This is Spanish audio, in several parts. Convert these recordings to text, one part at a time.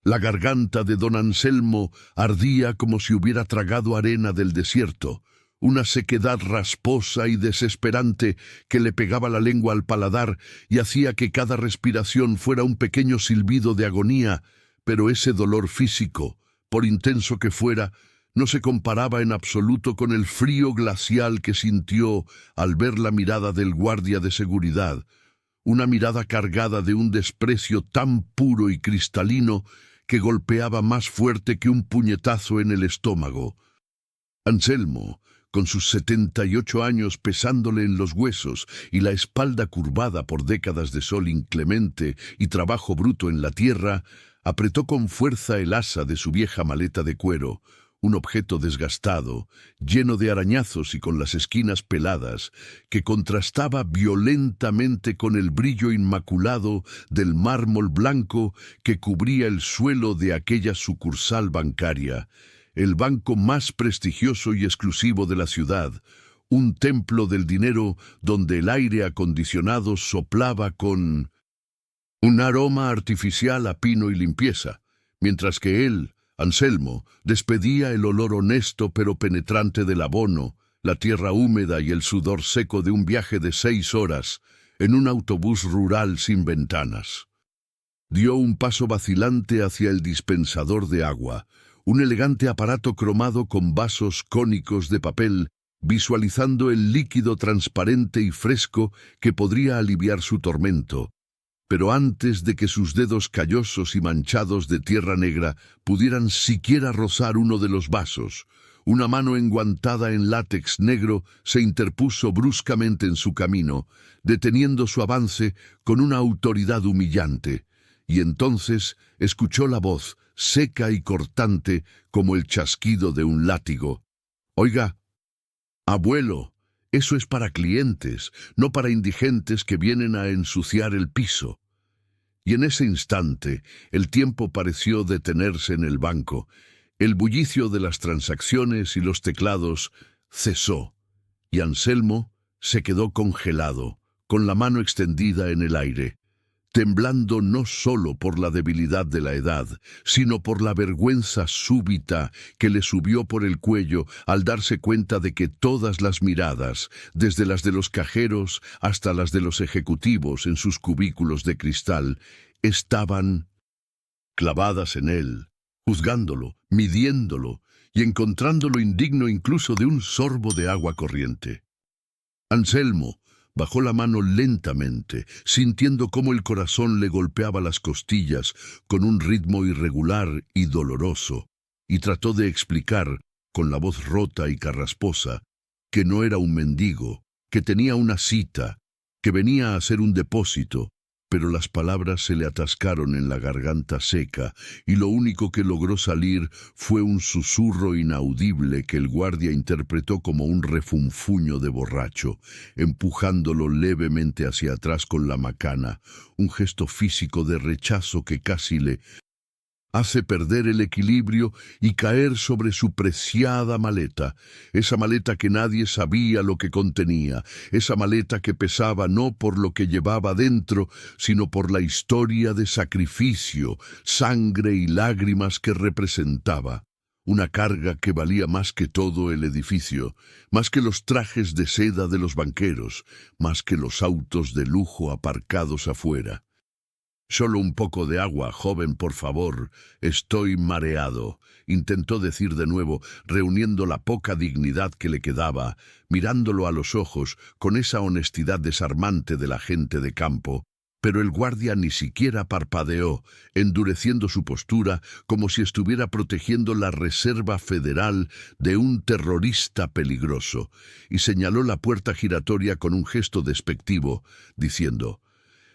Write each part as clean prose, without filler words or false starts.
La garganta de don Anselmo ardía como si hubiera tragado arena del desierto, una sequedad rasposa y desesperante que le pegaba la lengua al paladar y hacía que cada respiración fuera un pequeño silbido de agonía, pero ese dolor físico, por intenso que fuera, no se comparaba en absoluto con el frío glacial que sintió al ver la mirada del guardia de seguridad, una mirada cargada de un desprecio tan puro y cristalino que golpeaba más fuerte que un puñetazo en el estómago. Anselmo, con sus 78 años pesándole en los huesos y la espalda curvada por décadas de sol inclemente y trabajo bruto en la tierra, apretó con fuerza el asa de su vieja maleta de cuero, un objeto desgastado, lleno de arañazos y con las esquinas peladas, que contrastaba violentamente con el brillo inmaculado del mármol blanco que cubría el suelo de aquella sucursal bancaria, el banco más prestigioso y exclusivo de la ciudad, un templo del dinero donde el aire acondicionado soplaba con un aroma artificial a pino y limpieza, mientras que él, Anselmo, despedía el olor honesto pero penetrante del abono, la tierra húmeda y el sudor seco de un viaje de 6 horas en un autobús rural sin ventanas. Dio un paso vacilante hacia el dispensador de agua, un elegante aparato cromado con vasos cónicos de papel, visualizando el líquido transparente y fresco que podría aliviar su tormento. Pero antes de que sus dedos callosos y manchados de tierra negra pudieran siquiera rozar uno de los vasos, una mano enguantada en látex negro se interpuso bruscamente en su camino, deteniendo su avance con una autoridad humillante, y entonces escuchó la voz, seca y cortante como el chasquido de un látigo. «Oiga, abuelo, eso es para clientes, no para indigentes que vienen a ensuciar el piso». Y en ese instante el tiempo pareció detenerse en el banco. El bullicio de las transacciones y los teclados cesó, y Anselmo se quedó congelado, con la mano extendida en el aire, temblando no solo por la debilidad de la edad, sino por la vergüenza súbita que le subió por el cuello al darse cuenta de que todas las miradas, desde las de los cajeros hasta las de los ejecutivos en sus cubículos de cristal, estaban clavadas en él, juzgándolo, midiéndolo y encontrándolo indigno incluso de un sorbo de agua corriente. Anselmo bajó la mano lentamente, sintiendo cómo el corazón le golpeaba las costillas con un ritmo irregular y doloroso, y trató de explicar, con la voz rota y carrasposa, que no era un mendigo, que tenía una cita, que venía a hacer un depósito, pero las palabras se le atascaron en la garganta seca y lo único que logró salir fue un susurro inaudible que el guardia interpretó como un refunfuño de borracho, empujándolo levemente hacia atrás con la macana, un gesto físico de rechazo que casi le hace perder el equilibrio y caer sobre su preciada maleta, esa maleta que nadie sabía lo que contenía, esa maleta que pesaba no por lo que llevaba dentro, sino por la historia de sacrificio, sangre y lágrimas que representaba. Una carga que valía más que todo el edificio, más que los trajes de seda de los banqueros, más que los autos de lujo aparcados afuera. «Solo un poco de agua, joven, por favor. Estoy mareado», intentó decir de nuevo, reuniendo la poca dignidad que le quedaba, mirándolo a los ojos con esa honestidad desarmante de la gente de campo. Pero el guardia ni siquiera parpadeó, endureciendo su postura como si estuviera protegiendo la Reserva Federal de un terrorista peligroso, y señaló la puerta giratoria con un gesto despectivo, diciendo: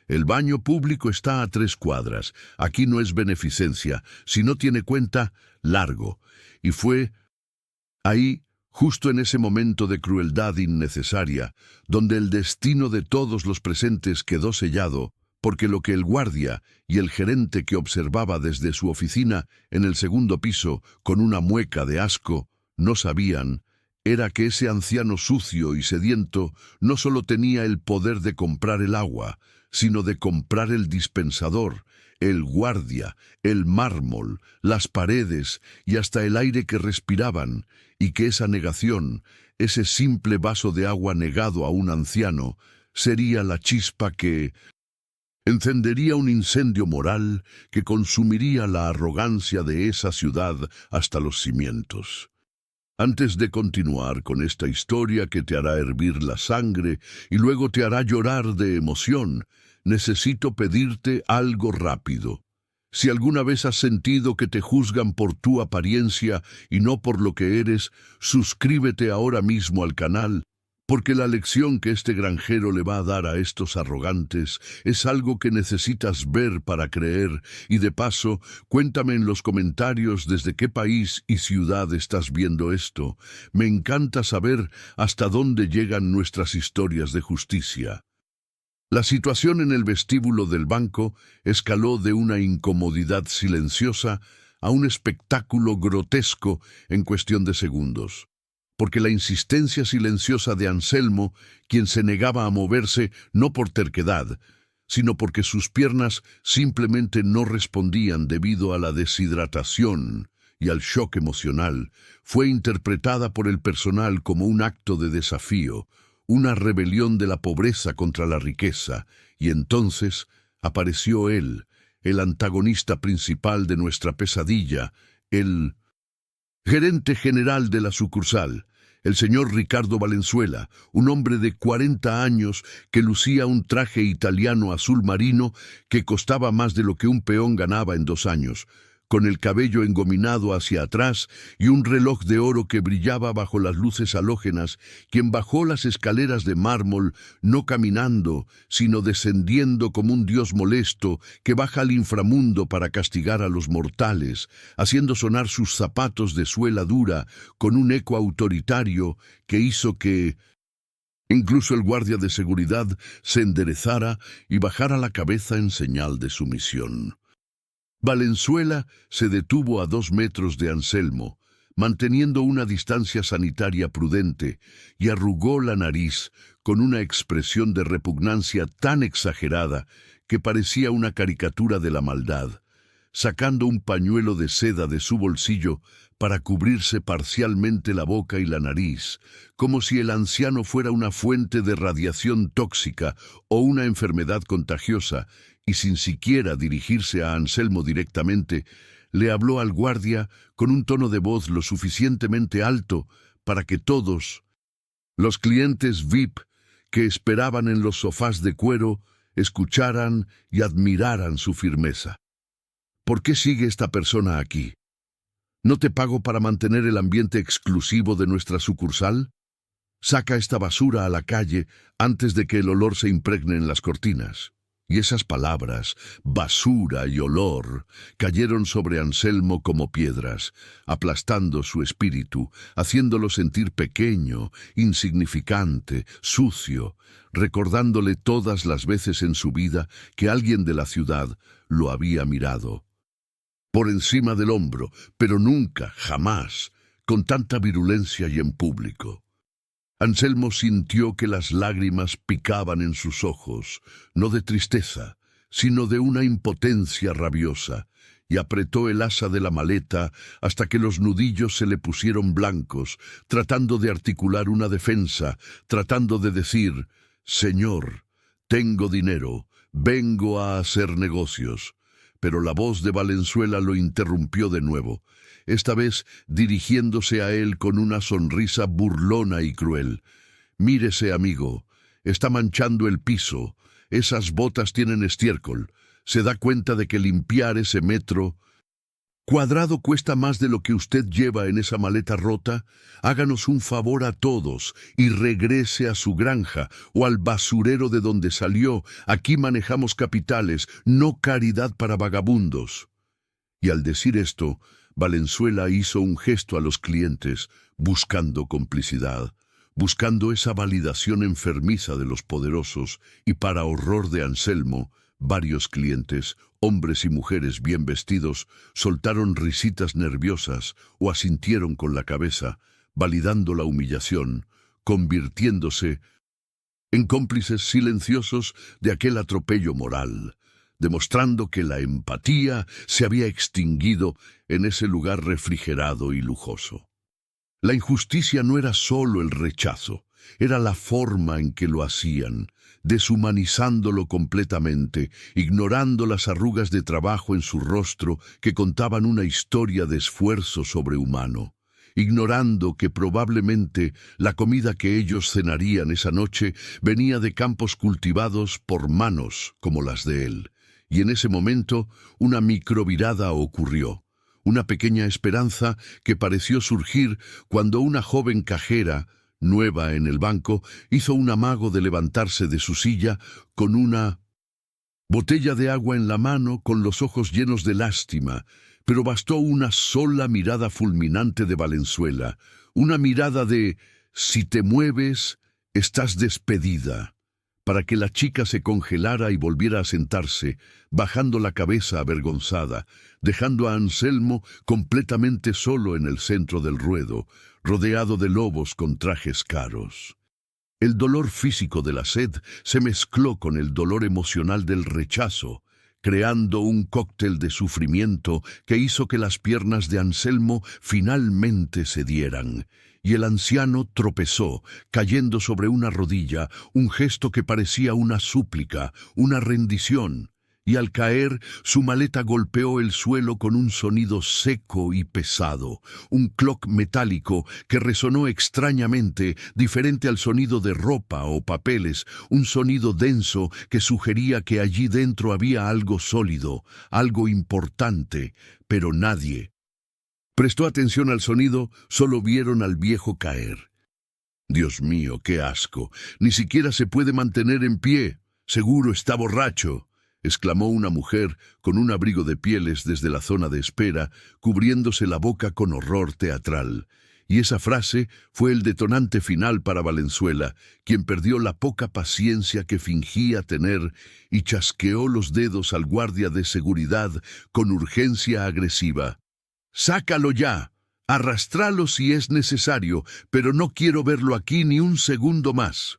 «El baño público está a 3 cuadras. Aquí no es beneficencia. Si no tiene cuenta, largo». Y fue ahí, justo en ese momento de crueldad innecesaria, donde el destino de todos los presentes quedó sellado, porque lo que el guardia y el gerente que observaba desde su oficina en el segundo piso con una mueca de asco no sabían, era que ese anciano sucio y sediento no solo tenía el poder de comprar el agua, sino de comprar el dispensador, el guardia, el mármol, las paredes y hasta el aire que respiraban, y que esa negación, ese simple vaso de agua negado a un anciano, sería la chispa que encendería un incendio moral que consumiría la arrogancia de esa ciudad hasta los cimientos. Antes de continuar con esta historia que te hará hervir la sangre y luego te hará llorar de emoción, necesito pedirte algo rápido. Si alguna vez has sentido que te juzgan por tu apariencia y no por lo que eres, suscríbete ahora mismo al canal, porque la lección que este granjero le va a dar a estos arrogantes es algo que necesitas ver para creer, y de paso, cuéntame en los comentarios desde qué país y ciudad estás viendo esto. Me encanta saber hasta dónde llegan nuestras historias de justicia. La situación en el vestíbulo del banco escaló de una incomodidad silenciosa a un espectáculo grotesco en cuestión de segundos, porque la insistencia silenciosa de Anselmo, quien se negaba a moverse no por terquedad, sino porque sus piernas simplemente no respondían debido a la deshidratación y al shock emocional, fue interpretada por el personal como un acto de desafío, una rebelión de la pobreza contra la riqueza, y entonces apareció él, el antagonista principal de nuestra pesadilla, el gerente general de la sucursal, el señor Ricardo Valenzuela, un hombre de 40 años que lucía un traje italiano azul marino que costaba más de lo que un peón ganaba en 2 años, con el cabello engominado hacia atrás y un reloj de oro que brillaba bajo las luces halógenas, quien bajó las escaleras de mármol no caminando, sino descendiendo como un dios molesto que baja al inframundo para castigar a los mortales, haciendo sonar sus zapatos de suela dura con un eco autoritario que hizo que incluso el guardia de seguridad se enderezara y bajara la cabeza en señal de sumisión. Valenzuela se detuvo a 2 metros de Anselmo, manteniendo una distancia sanitaria prudente, y arrugó la nariz con una expresión de repugnancia tan exagerada que parecía una caricatura de la maldad, sacando un pañuelo de seda de su bolsillo para cubrirse parcialmente la boca y la nariz, como si el anciano fuera una fuente de radiación tóxica o una enfermedad contagiosa, y sin siquiera dirigirse a Anselmo directamente, le habló al guardia con un tono de voz lo suficientemente alto para que todos, los clientes VIP que esperaban en los sofás de cuero, escucharan y admiraran su firmeza. ¿Por qué sigue esta persona aquí? ¿No te pago para mantener el ambiente exclusivo de nuestra sucursal? Saca esta basura a la calle antes de que el olor se impregne en las cortinas. Y esas palabras, basura y olor, cayeron sobre Anselmo como piedras, aplastando su espíritu, haciéndolo sentir pequeño, insignificante, sucio, recordándole todas las veces en su vida que alguien de la ciudad lo había mirado por encima del hombro, pero nunca, jamás, con tanta virulencia y en público. Anselmo sintió que las lágrimas picaban en sus ojos, no de tristeza, sino de una impotencia rabiosa, y apretó el asa de la maleta hasta que los nudillos se le pusieron blancos, tratando de articular una defensa, tratando de decir: «Señor, tengo dinero, vengo a hacer negocios». Pero la voz de Valenzuela lo interrumpió de nuevo, esta vez dirigiéndose a él con una sonrisa burlona y cruel. «Mírese, amigo, está manchando el piso, esas botas tienen estiércol, se da cuenta de que limpiar ese metro cuadrado cuesta más de lo que usted lleva en esa maleta rota. Háganos un favor a todos y regrese a su granja o al basurero de donde salió. Aquí manejamos capitales, no caridad para vagabundos». Y al decir esto, Valenzuela hizo un gesto a los clientes, buscando complicidad, buscando esa validación enfermiza de los poderosos, y para horror de Anselmo, varios clientes, hombres y mujeres bien vestidos, soltaron risitas nerviosas o asintieron con la cabeza, validando la humillación, convirtiéndose en cómplices silenciosos de aquel atropello moral. demostrando que la empatía se había extinguido en ese lugar refrigerado y lujoso. La injusticia no era solo el rechazo, era la forma en que lo hacían, deshumanizándolo completamente, ignorando las arrugas de trabajo en su rostro que contaban una historia de esfuerzo sobrehumano, ignorando que probablemente la comida que ellos cenarían esa noche venía de campos cultivados por manos como las de él. Y en ese momento una microvirada ocurrió, una pequeña esperanza que pareció surgir cuando una joven cajera, nueva en el banco, hizo un amago de levantarse de su silla con una botella de agua en la mano, con los ojos llenos de lástima, pero bastó una sola mirada fulminante de Valenzuela, una mirada de «si te mueves, estás despedida», para que la chica se congelara y volviera a sentarse, bajando la cabeza avergonzada, dejando a Anselmo completamente solo en el centro del ruedo, rodeado de lobos con trajes caros. El dolor físico de la sed se mezcló con el dolor emocional del rechazo, creando un cóctel de sufrimiento que hizo que las piernas de Anselmo finalmente cedieran, y el anciano tropezó, cayendo sobre una rodilla, un gesto que parecía una súplica, una rendición, y al caer su maleta golpeó el suelo con un sonido seco y pesado, un cloc metálico que resonó extrañamente, diferente al sonido de ropa o papeles, un sonido denso que sugería que allí dentro había algo sólido, algo importante, pero nadie prestó atención al sonido, solo vieron al viejo caer. «Dios mío, qué asco, ni siquiera se puede mantener en pie, seguro está borracho», exclamó una mujer con un abrigo de pieles desde la zona de espera, cubriéndose la boca con horror teatral. Y esa frase fue el detonante final para Valenzuela, quien perdió la poca paciencia que fingía tener y chasqueó los dedos al guardia de seguridad con urgencia agresiva. «Sácalo ya, arrastralo si es necesario, pero no quiero verlo aquí ni un segundo más».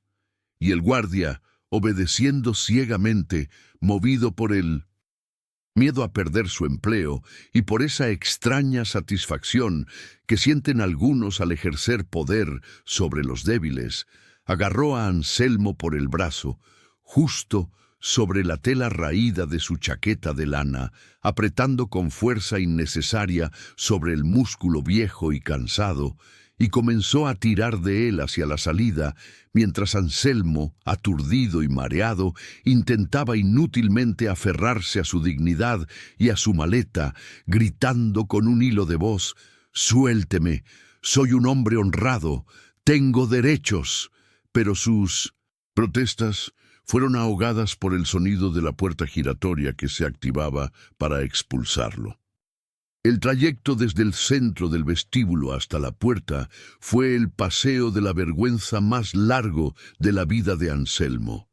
Y el guardia, obedeciendo ciegamente, movido por el miedo a perder su empleo y por esa extraña satisfacción que sienten algunos al ejercer poder sobre los débiles, agarró a Anselmo por el brazo, justo sobre la tela raída de su chaqueta de lana, apretando con fuerza innecesaria sobre el músculo viejo y cansado, y comenzó a tirar de él hacia la salida, mientras Anselmo, aturdido y mareado, intentaba inútilmente aferrarse a su dignidad y a su maleta, gritando con un hilo de voz: «Suélteme, soy un hombre honrado, tengo derechos». Pero sus protestas fueron ahogadas por el sonido de la puerta giratoria que se activaba para expulsarlo. El trayecto desde el centro del vestíbulo hasta la puerta fue el paseo de la vergüenza más largo de la vida de Anselmo.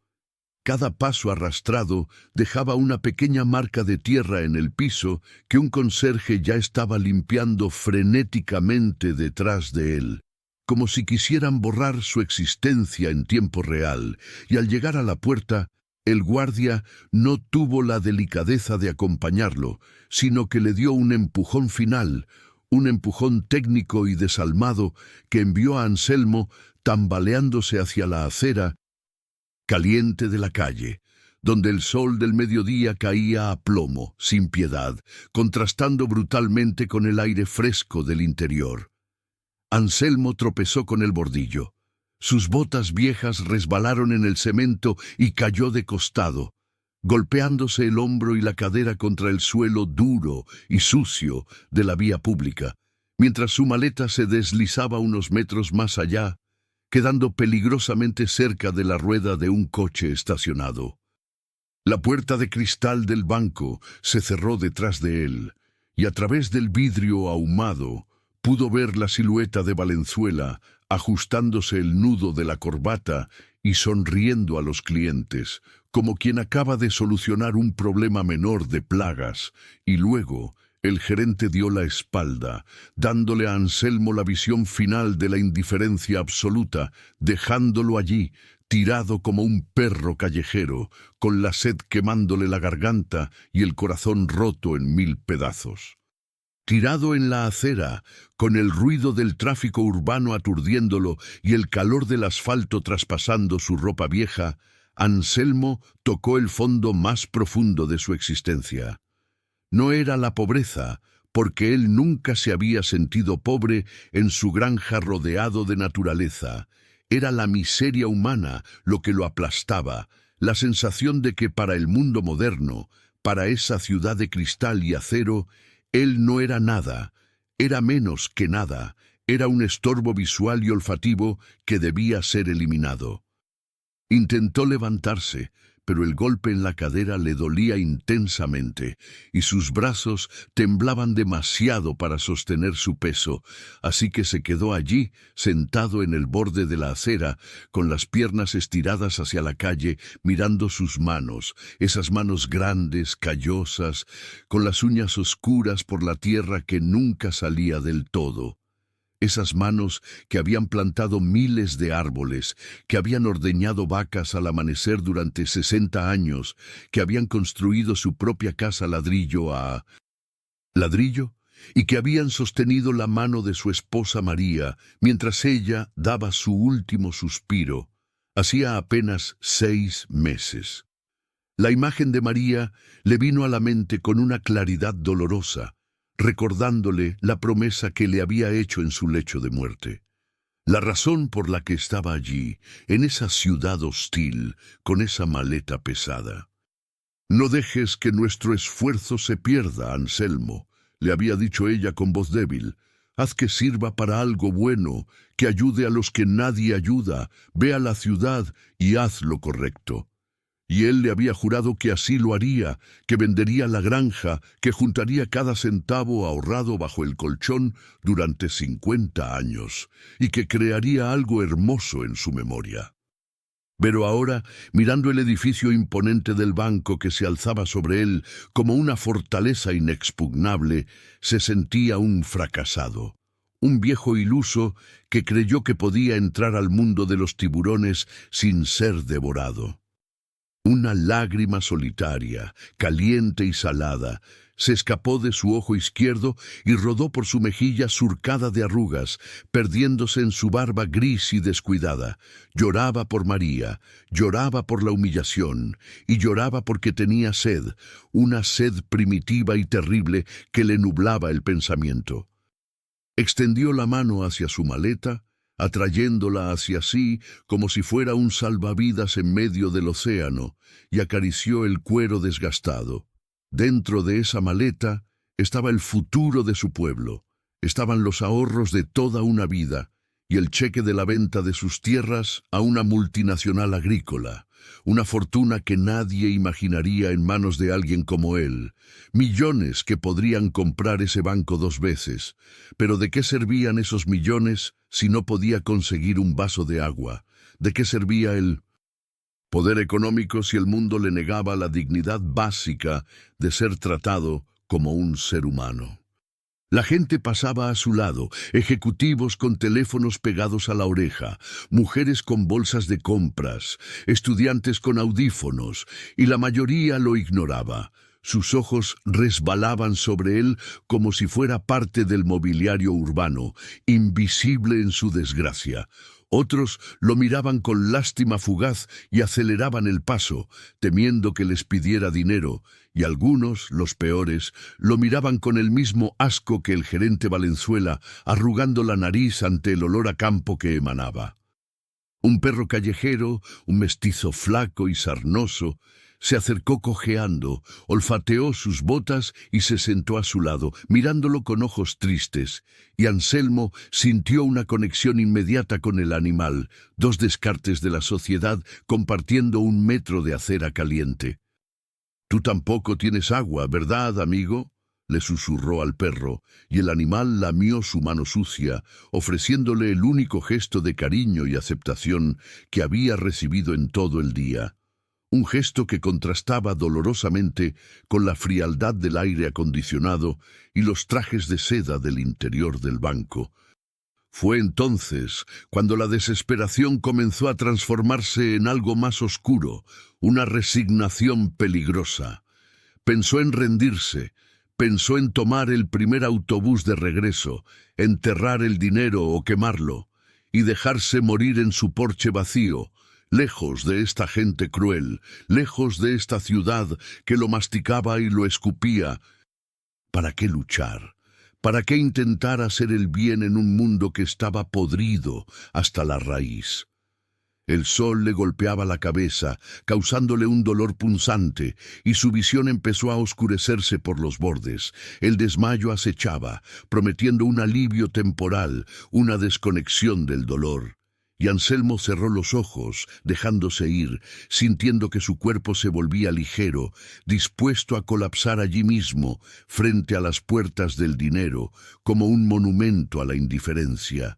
Cada paso arrastrado dejaba una pequeña marca de tierra en el piso que un conserje ya estaba limpiando frenéticamente detrás de él, como si quisieran borrar su existencia en tiempo real, y al llegar a la puerta, el guardia no tuvo la delicadeza de acompañarlo, sino que le dio un empujón final, un empujón técnico y desalmado que envió a Anselmo tambaleándose hacia la acera caliente de la calle, donde el sol del mediodía caía a plomo, sin piedad, contrastando brutalmente con el aire fresco del interior. Anselmo tropezó con el bordillo. Sus botas viejas resbalaron en el cemento y cayó de costado, golpeándose el hombro y la cadera contra el suelo duro y sucio de la vía pública, mientras su maleta se deslizaba unos metros más allá, quedando peligrosamente cerca de la rueda de un coche estacionado. La puerta de cristal del banco se cerró detrás de él, y a través del vidrio ahumado pudo ver la silueta de Valenzuela ajustándose el nudo de la corbata y sonriendo a los clientes, como quien acaba de solucionar un problema menor de plagas, y luego el gerente dio la espalda, dándole a Anselmo la visión final de la indiferencia absoluta, dejándolo allí, tirado como un perro callejero, con la sed quemándole la garganta y el corazón roto en 1000 pedazos. Tirado en la acera, con el ruido del tráfico urbano aturdiéndolo y el calor del asfalto traspasando su ropa vieja, Anselmo tocó el fondo más profundo de su existencia. No era la pobreza, porque él nunca se había sentido pobre en su granja rodeado de naturaleza. Era la miseria humana lo que lo aplastaba, la sensación de que para el mundo moderno, para esa ciudad de cristal y acero, él no era nada, era menos que nada, era un estorbo visual y olfativo que debía ser eliminado. Intentó levantarse, pero el golpe en la cadera le dolía intensamente y sus brazos temblaban demasiado para sostener su peso, así que se quedó allí, sentado en el borde de la acera, con las piernas estiradas hacia la calle, mirando sus manos, esas manos grandes, callosas, con las uñas oscuras por la tierra que nunca salía del todo. Esas manos que habían plantado miles de árboles, que habían ordeñado vacas al amanecer durante 60 años, que habían construido su propia casa ladrillo a ladrillo, y que habían sostenido la mano de su esposa María mientras ella daba su último suspiro, hacía apenas 6 meses. La imagen de María le vino a la mente con una claridad dolorosa, recordándole la promesa que le había hecho en su lecho de muerte. La razón por la que estaba allí, en esa ciudad hostil, con esa maleta pesada. «No dejes que nuestro esfuerzo se pierda, Anselmo», le había dicho ella con voz débil. «Haz que sirva para algo bueno, que ayude a los que nadie ayuda. Ve a la ciudad y haz lo correcto». Y él le había jurado que así lo haría, que vendería la granja, que juntaría cada centavo ahorrado bajo el colchón durante 50 años, y que crearía algo hermoso en su memoria. Pero ahora, mirando el edificio imponente del banco que se alzaba sobre él como una fortaleza inexpugnable, se sentía un fracasado. Un viejo iluso que creyó que podía entrar al mundo de los tiburones sin ser devorado. Una lágrima solitaria, caliente y salada, se escapó de su ojo izquierdo y rodó por su mejilla surcada de arrugas, perdiéndose en su barba gris y descuidada. Lloraba por María, lloraba por la humillación, y lloraba porque tenía sed, una sed primitiva y terrible que le nublaba el pensamiento. Extendió la mano hacia su maleta, atrayéndola hacia sí como si fuera un salvavidas en medio del océano, y acarició el cuero desgastado. Dentro de esa maleta estaba el futuro de su pueblo, estaban los ahorros de toda una vida, y el cheque de la venta de sus tierras a una multinacional agrícola, una fortuna que nadie imaginaría en manos de alguien como él, millones que podrían comprar ese banco 2 veces, pero ¿de qué servían esos millones si no podía conseguir un vaso de agua? ¿De qué servía el poder económico si el mundo le negaba la dignidad básica de ser tratado como un ser humano? La gente pasaba a su lado, ejecutivos con teléfonos pegados a la oreja, mujeres con bolsas de compras, estudiantes con audífonos, y la mayoría lo ignoraba. Sus ojos resbalaban sobre él como si fuera parte del mobiliario urbano, invisible en su desgracia. Otros lo miraban con lástima fugaz y aceleraban el paso, temiendo que les pidiera dinero, y algunos, los peores, lo miraban con el mismo asco que el gerente Valenzuela, arrugando la nariz ante el olor a campo que emanaba. Un perro callejero, un mestizo flaco y sarnoso, se acercó cojeando, olfateó sus botas y se sentó a su lado, mirándolo con ojos tristes, y Anselmo sintió una conexión inmediata con el animal, 2 descartes de la sociedad compartiendo 1 metro de acera caliente. «Tú tampoco tienes agua, ¿verdad, amigo?», le susurró al perro, y el animal lamió su mano sucia, ofreciéndole el único gesto de cariño y aceptación que había recibido en todo el día. Un gesto que contrastaba dolorosamente con la frialdad del aire acondicionado y los trajes de seda del interior del banco. Fue entonces cuando la desesperación comenzó a transformarse en algo más oscuro, una resignación peligrosa. Pensó en rendirse, pensó en tomar el primer autobús de regreso, enterrar el dinero o quemarlo, y dejarse morir en su porche vacío, lejos de esta gente cruel, lejos de esta ciudad que lo masticaba y lo escupía. ¿Para qué luchar? ¿Para qué intentar hacer el bien en un mundo que estaba podrido hasta la raíz? El sol le golpeaba la cabeza, causándole un dolor punzante, y su visión empezó a oscurecerse por los bordes. El desmayo acechaba, prometiendo un alivio temporal, una desconexión del dolor. Y Anselmo cerró los ojos, dejándose ir, sintiendo que su cuerpo se volvía ligero, dispuesto a colapsar allí mismo, frente a las puertas del dinero, como un monumento a la indiferencia.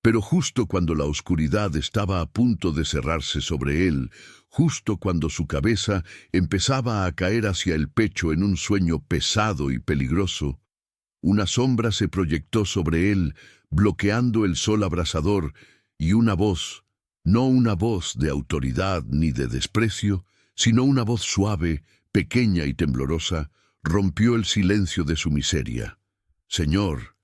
Pero justo cuando la oscuridad estaba a punto de cerrarse sobre él, justo cuando su cabeza empezaba a caer hacia el pecho en un sueño pesado y peligroso, una sombra se proyectó sobre él, bloqueando el sol abrasador, y una voz, no una voz de autoridad ni de desprecio, sino una voz suave, pequeña y temblorosa, rompió el silencio de su miseria. «Señor,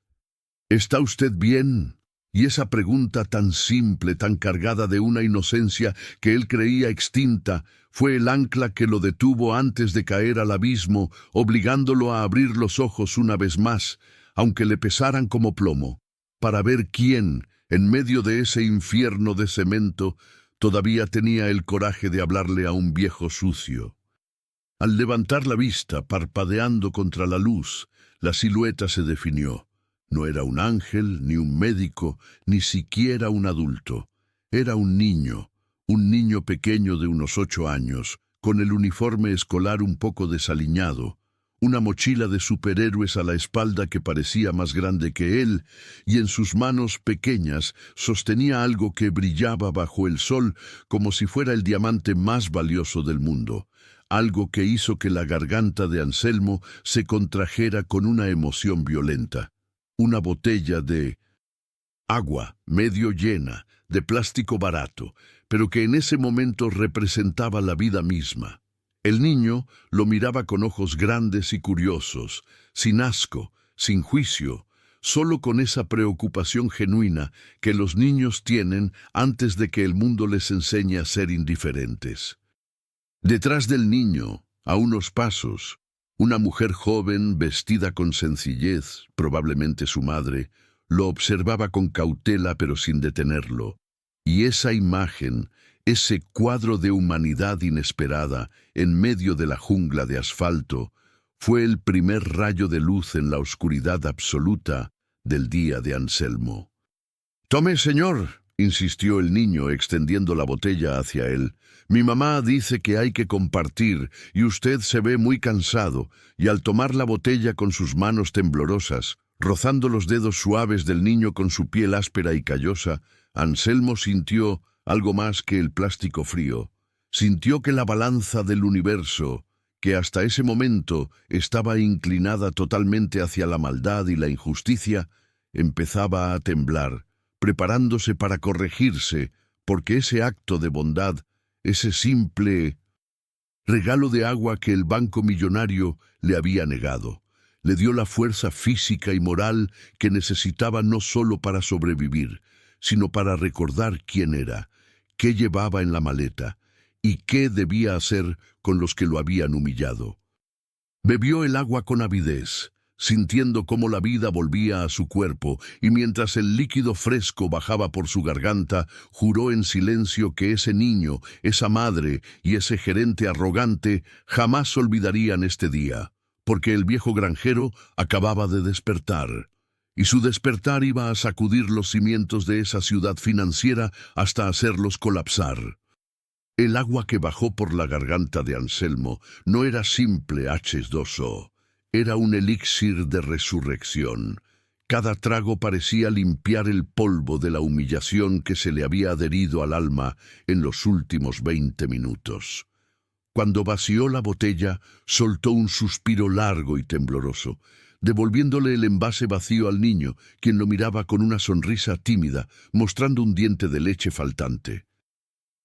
¿está usted bien?» Y esa pregunta tan simple, tan cargada de una inocencia que él creía extinta, fue el ancla que lo detuvo antes de caer al abismo, obligándolo a abrir los ojos una vez más, aunque le pesaran como plomo, para ver quién, en medio de ese infierno de cemento, todavía tenía el coraje de hablarle a un viejo sucio. Al levantar la vista, parpadeando contra la luz, la silueta se definió. No era un ángel, ni un médico, ni siquiera un adulto. Era un niño pequeño de unos 8 años, con el uniforme escolar un poco desaliñado, una mochila de superhéroes a la espalda que parecía más grande que él, y en sus manos pequeñas sostenía algo que brillaba bajo el sol como si fuera el diamante más valioso del mundo, algo que hizo que la garganta de Anselmo se contrajera con una emoción violenta. Una botella de agua medio llena, de plástico barato, pero que en ese momento representaba la vida misma. El niño lo miraba con ojos grandes y curiosos, sin asco, sin juicio, solo con esa preocupación genuina que los niños tienen antes de que el mundo les enseñe a ser indiferentes. Detrás del niño, a unos pasos, una mujer joven, vestida con sencillez, probablemente su madre, lo observaba con cautela pero sin detenerlo. Y esa imagen, ese cuadro de humanidad inesperada en medio de la jungla de asfalto, fue el primer rayo de luz en la oscuridad absoluta del día de Anselmo. «Tome, señor», insistió el niño extendiendo la botella hacia él. «Mi mamá dice que hay que compartir y usted se ve muy cansado», y al tomar la botella con sus manos temblorosas, rozando los dedos suaves del niño con su piel áspera y callosa, Anselmo sintió algo más que el plástico frío. Sintió que la balanza del universo, que hasta ese momento estaba inclinada totalmente hacia la maldad y la injusticia, empezaba a temblar, preparándose para corregirse, porque ese acto de bondad, ese simple regalo de agua que el banco millonario le había negado, le dio la fuerza física y moral que necesitaba no solo para sobrevivir, sino para recordar quién era, qué llevaba en la maleta y qué debía hacer con los que lo habían humillado. Bebió el agua con avidez, sintiendo cómo la vida volvía a su cuerpo, y mientras el líquido fresco bajaba por su garganta, juró en silencio que ese niño, esa madre y ese gerente arrogante jamás olvidarían este día, porque el viejo granjero acababa de despertar, y su despertar iba a sacudir los cimientos de esa ciudad financiera hasta hacerlos colapsar. El agua que bajó por la garganta de Anselmo no era simple H2O, era un elixir de resurrección. Cada trago parecía limpiar el polvo de la humillación que se le había adherido al alma en los últimos 20 minutos. Cuando vació la botella, soltó un suspiro largo y tembloroso. devolviéndole el envase vacío al niño, quien lo miraba con una sonrisa tímida, mostrando un diente de leche faltante.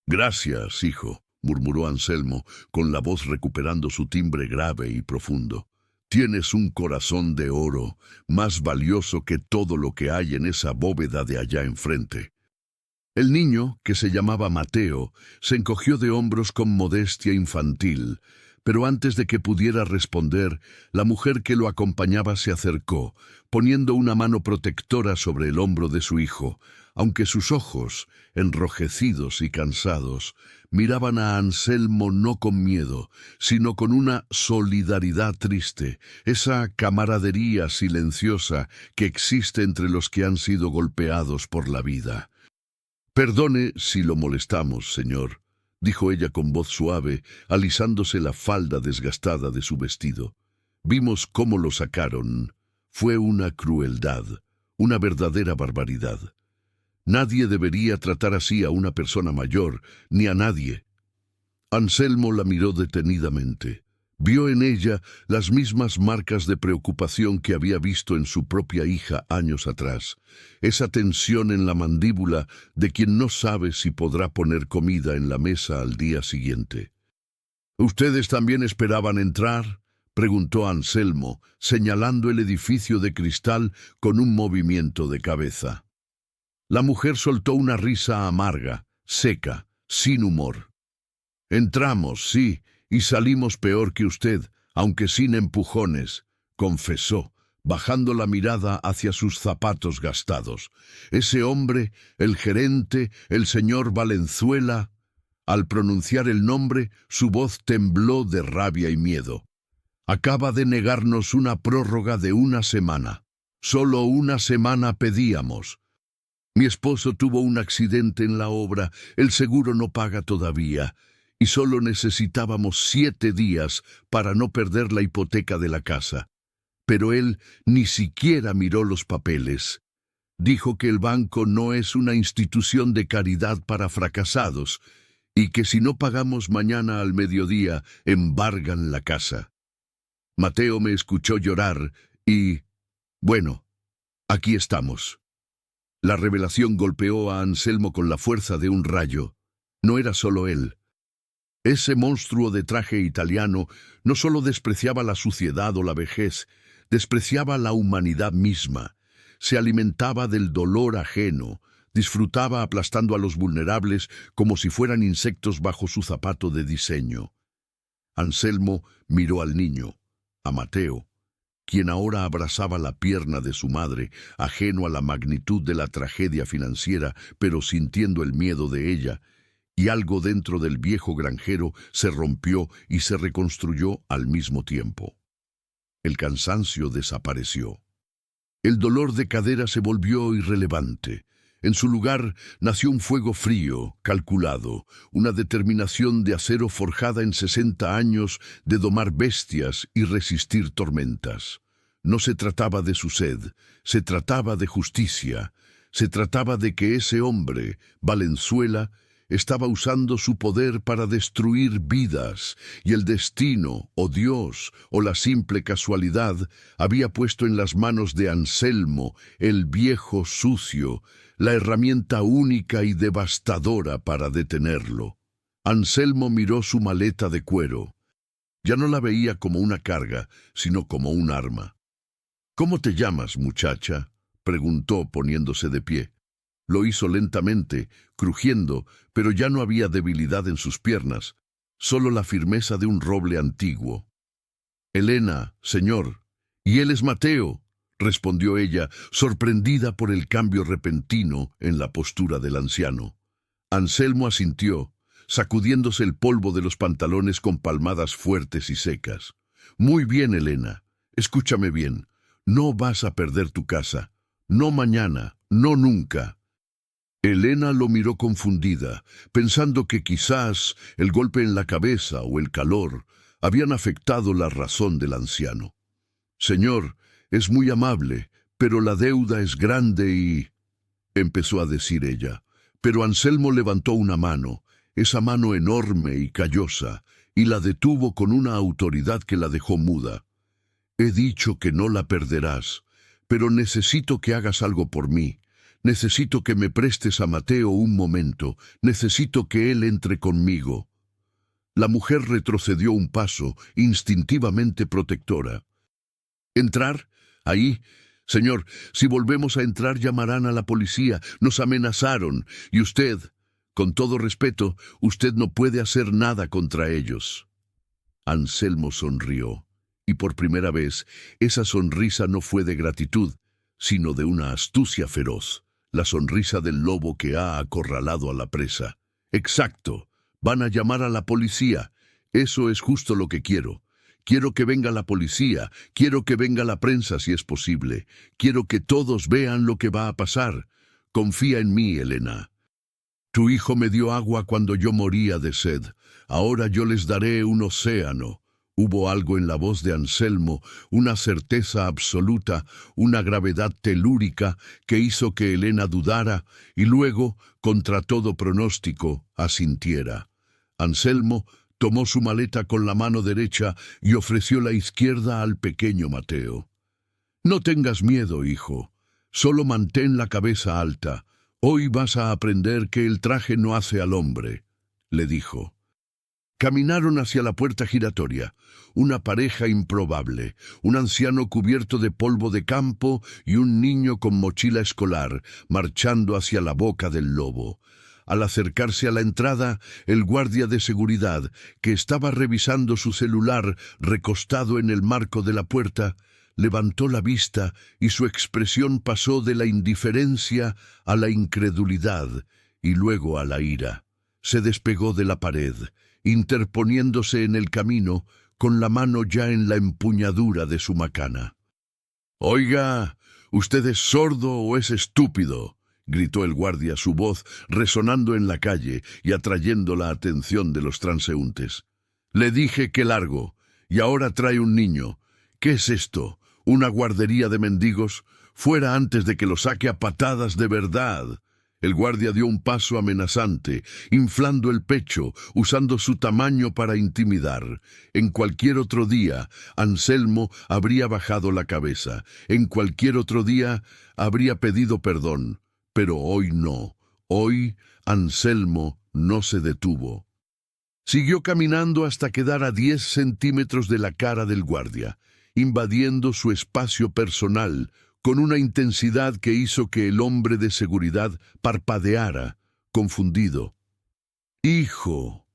«Gracias, hijo», murmuró Anselmo, con la voz recuperando su timbre grave y profundo. «Tienes un corazón de oro, más valioso que todo lo que hay en esa bóveda de allá enfrente». El niño, que se llamaba Mateo, se encogió de hombros con modestia infantil, pero antes de que pudiera responder, la mujer que lo acompañaba se acercó, poniendo una mano protectora sobre el hombro de su hijo, aunque sus ojos, enrojecidos y cansados, miraban a Anselmo no con miedo, sino con una solidaridad triste, esa camaradería silenciosa que existe entre los que han sido golpeados por la vida. «Perdone si lo molestamos, señor», dijo ella con voz suave, alisándose la falda desgastada de su vestido. «Vimos cómo lo sacaron. Fue una crueldad, una verdadera barbaridad. Nadie debería tratar así a una persona mayor, ni a nadie». Anselmo la miró detenidamente. Vio en ella las mismas marcas de preocupación que había visto en su propia hija años atrás, esa tensión en la mandíbula de quien no sabe si podrá poner comida en la mesa al día siguiente. «¿Ustedes también esperaban entrar?», preguntó Anselmo, señalando el edificio de cristal con un movimiento de cabeza. La mujer soltó una risa amarga, seca, sin humor. «Entramos, sí, y salimos peor que usted, aunque sin empujones», confesó, bajando la mirada hacia sus zapatos gastados. «Ese hombre, el gerente, el señor Valenzuela». Al pronunciar el nombre, su voz tembló de rabia y miedo. «Acaba de negarnos una prórroga de 1 semana. Solo 1 semana pedíamos. Mi esposo tuvo un accidente en la obra, el seguro no paga todavía, y solo necesitábamos 7 días para no perder la hipoteca de la casa. Pero él ni siquiera miró los papeles. Dijo que el banco no es una institución de caridad para fracasados y que si no pagamos mañana al mediodía, embargan la casa. Mateo me escuchó llorar y, bueno, aquí estamos». La revelación golpeó a Anselmo con la fuerza de un rayo. No era solo él. Ese monstruo de traje italiano no solo despreciaba la suciedad o la vejez, despreciaba la humanidad misma. Se alimentaba del dolor ajeno, disfrutaba aplastando a los vulnerables como si fueran insectos bajo su zapato de diseño. Anselmo miró al niño, a Mateo, quien ahora abrazaba la pierna de su madre, ajeno a la magnitud de la tragedia financiera, pero sintiendo el miedo de ella, y algo dentro del viejo granjero se rompió y se reconstruyó al mismo tiempo. El cansancio desapareció. El dolor de cadera se volvió irrelevante. En su lugar nació un fuego frío, calculado, una determinación de acero forjada en 60 años de domar bestias y resistir tormentas. No se trataba de su sed, se trataba de justicia, se trataba de que ese hombre, Valenzuela, estaba usando su poder para destruir vidas, y el destino, o Dios, o la simple casualidad, había puesto en las manos de Anselmo, el viejo sucio, la herramienta única y devastadora para detenerlo. Anselmo miró su maleta de cuero. Ya no la veía como una carga, sino como un arma. «¿Cómo te llamas, muchacha?», preguntó poniéndose de pie. Lo hizo lentamente, crujiendo, pero ya no había debilidad en sus piernas, solo la firmeza de un roble antiguo. «Elena, señor, y él es Mateo», respondió ella, sorprendida por el cambio repentino en la postura del anciano. Anselmo asintió, sacudiéndose el polvo de los pantalones con palmadas fuertes y secas. «Muy bien, Elena. Escúchame bien. No vas a perder tu casa. No mañana, no nunca». Elena lo miró confundida, pensando que quizás el golpe en la cabeza o el calor habían afectado la razón del anciano. «Señor, es muy amable, pero la deuda es grande y...», empezó a decir ella, pero Anselmo levantó una mano, esa mano enorme y callosa, y la detuvo con una autoridad que la dejó muda. He dicho que no la perderás, pero necesito que hagas algo por mí. Necesito que me prestes a Mateo un momento. Necesito que él entre conmigo. La mujer retrocedió un paso, instintivamente protectora. ¿Entrar? Ahí. Señor, si volvemos a entrar llamarán a la policía. Nos amenazaron. Y usted, con todo respeto, usted no puede hacer nada contra ellos. Anselmo sonrió, y por primera vez esa sonrisa no fue de gratitud, sino de una astucia feroz, la sonrisa del lobo que ha acorralado a la presa. Exacto, van a llamar a la policía. Eso es justo lo que quiero. Quiero que venga la policía, quiero que venga la prensa si es posible. Quiero que todos vean lo que va a pasar. Confía en mí, Elena. Tu hijo me dio agua cuando yo moría de sed. Ahora yo les daré un océano. Hubo algo en la voz de Anselmo, una certeza absoluta, una gravedad telúrica que hizo que Elena dudara y luego, contra todo pronóstico, asintiera. Anselmo tomó su maleta con la mano derecha y ofreció la izquierda al pequeño Mateo. No tengas miedo, hijo. Solo mantén la cabeza alta. Hoy vas a aprender que el traje no hace al hombre, le dijo. Caminaron hacia la puerta giratoria, una pareja improbable, un anciano cubierto de polvo de campo y un niño con mochila escolar, marchando hacia la boca del lobo. Al acercarse a la entrada, el guardia de seguridad, que estaba revisando su celular recostado en el marco de la puerta, levantó la vista y su expresión pasó de la indiferencia a la incredulidad y luego a la ira. Se despegó de la pared, interponiéndose en el camino, con la mano ya en la empuñadura de su macana. «Oiga, ¿usted es sordo o es estúpido?», gritó el guardia, su voz resonando en la calle y atrayendo la atención de los transeúntes. «Le dije que largo, y ahora trae un niño. ¿Qué es esto? ¿Una guardería de mendigos? Fuera antes de que lo saque a patadas de verdad». El guardia dio un paso amenazante, inflando el pecho, usando su tamaño para intimidar. En cualquier otro día, Anselmo habría bajado la cabeza. En cualquier otro día, habría pedido perdón. Pero hoy no. Hoy, Anselmo no se detuvo. Siguió caminando hasta quedar a 10 centímetros de la cara del guardia, invadiendo su espacio personal, con una intensidad que hizo que el hombre de seguridad parpadeara, confundido. «Hijo»,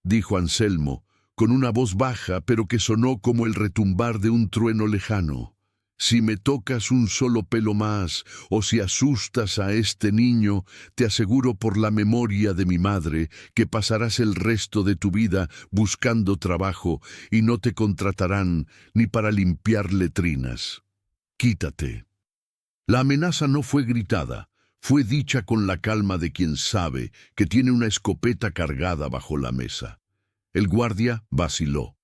dijo Anselmo, con una voz baja pero que sonó como el retumbar de un trueno lejano. «Si me tocas un solo pelo más, o si asustas a este niño, te aseguro por la memoria de mi madre que pasarás el resto de tu vida buscando trabajo y no te contratarán ni para limpiar letrinas. Quítate». La amenaza no fue gritada, fue dicha con la calma de quien sabe que tiene una escopeta cargada bajo la mesa. El guardia vaciló.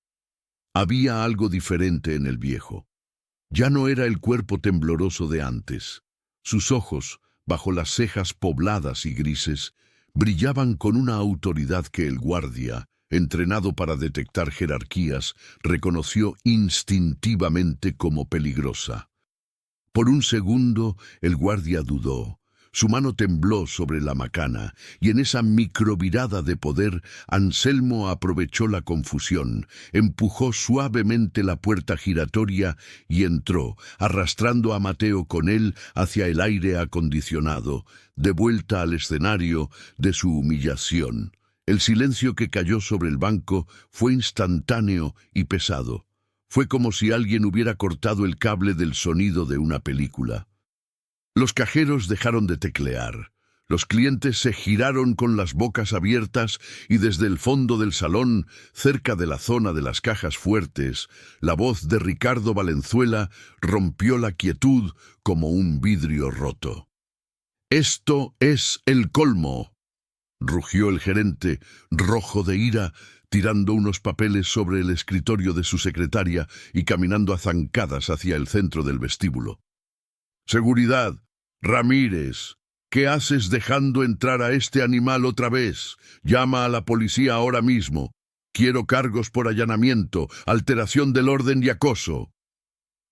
Había algo diferente en el viejo. Ya no era el cuerpo tembloroso de antes. Sus ojos, bajo las cejas pobladas y grises, brillaban con una autoridad que el guardia, entrenado para detectar jerarquías, reconoció instintivamente como peligrosa. Por un segundo, el guardia dudó. Su mano tembló sobre la macana, y en esa microvirada de poder, Anselmo aprovechó la confusión, empujó suavemente la puerta giratoria y entró, arrastrando a Mateo con él hacia el aire acondicionado, de vuelta al escenario de su humillación. El silencio que cayó sobre el banco fue instantáneo y pesado. Fue como si alguien hubiera cortado el cable del sonido de una película. Los cajeros dejaron de teclear. Los clientes se giraron con las bocas abiertas y desde el fondo del salón, cerca de la zona de las cajas fuertes, la voz de Ricardo Valenzuela rompió la quietud como un vidrio roto. «Esto es el colmo», rugió el gerente, rojo de ira, tirando unos papeles sobre el escritorio de su secretaria y caminando a zancadas hacia el centro del vestíbulo. «Seguridad, Ramírez, ¿qué haces dejando entrar a este animal otra vez? Llama a la policía ahora mismo. Quiero cargos por allanamiento, alteración del orden y acoso».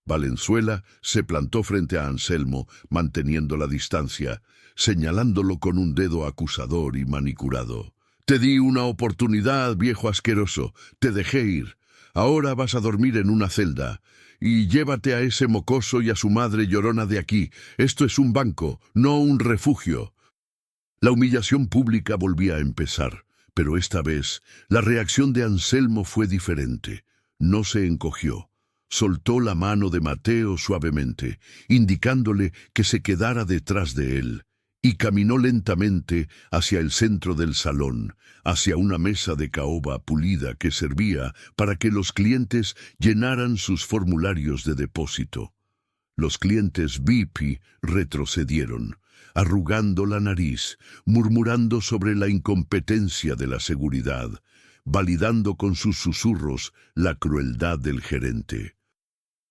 Valenzuela se plantó frente a Anselmo, manteniendo la distancia, señalándolo con un dedo acusador y manicurado. «Te di una oportunidad, viejo asqueroso. Te dejé ir. Ahora vas a dormir en una celda. Y llévate a ese mocoso y a su madre llorona de aquí. Esto es un banco, no un refugio». La humillación pública volvía a empezar, pero esta vez la reacción de Anselmo fue diferente. No se encogió. Soltó la mano de Mateo suavemente, indicándole que se quedara detrás de él, y caminó lentamente hacia el centro del salón, hacia una mesa de caoba pulida que servía para que los clientes llenaran sus formularios de depósito. Los clientes VIP retrocedieron, arrugando la nariz, murmurando sobre la incompetencia de la seguridad, validando con sus susurros la crueldad del gerente.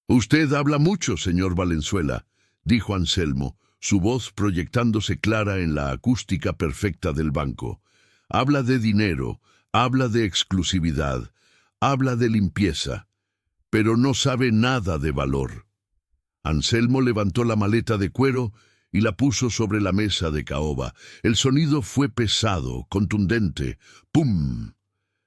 «Usted habla mucho, señor Valenzuela», dijo Anselmo, su voz proyectándose clara en la acústica perfecta del banco. «Habla de dinero, habla de exclusividad, habla de limpieza, pero no sabe nada de valor». Anselmo levantó la maleta de cuero y la puso sobre la mesa de caoba. El sonido fue pesado, contundente. ¡Pum!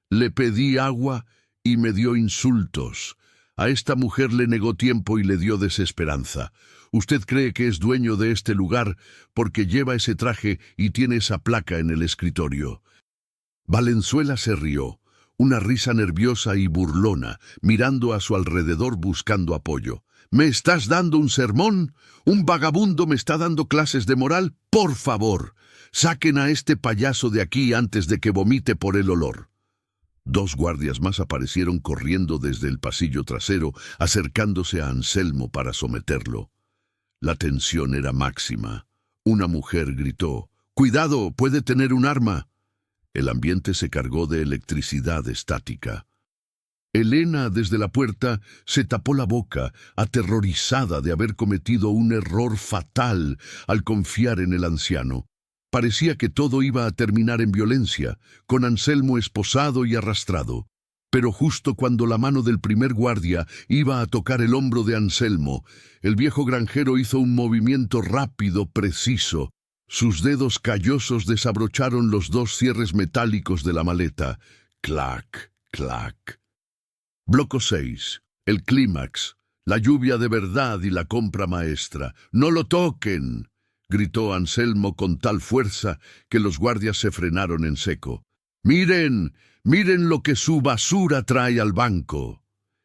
Le pedí agua y me dio insultos. A esta mujer le negó tiempo y le dio desesperanza. Usted cree que es dueño de este lugar porque lleva ese traje y tiene esa placa en el escritorio. Valenzuela se rió, una risa nerviosa y burlona, mirando a su alrededor buscando apoyo. «¿Me estás dando un sermón? ¿Un vagabundo me está dando clases de moral? Por favor, saquen a este payaso de aquí antes de que vomite por el olor». Dos guardias más aparecieron corriendo desde el pasillo trasero, acercándose a Anselmo para someterlo. La tensión era máxima. Una mujer gritó: «¡Cuidado! ¡Puede tener un arma!». El ambiente se cargó de electricidad estática. Elena, desde la puerta, se tapó la boca, aterrorizada de haber cometido un error fatal al confiar en el anciano. Parecía que todo iba a terminar en violencia, con Anselmo esposado y arrastrado. Pero justo cuando la mano del primer guardia iba a tocar el hombro de Anselmo, el viejo granjero hizo un movimiento rápido, preciso. Sus dedos callosos desabrocharon los dos cierres metálicos de la maleta. Clac, clac. Bloco 6. El clímax. La lluvia de verdad y la compra maestra. «¡No lo toquen!», gritó Anselmo con tal fuerza que los guardias se frenaron en seco. «¡Miren! ¡Miren lo que su basura trae al banco!».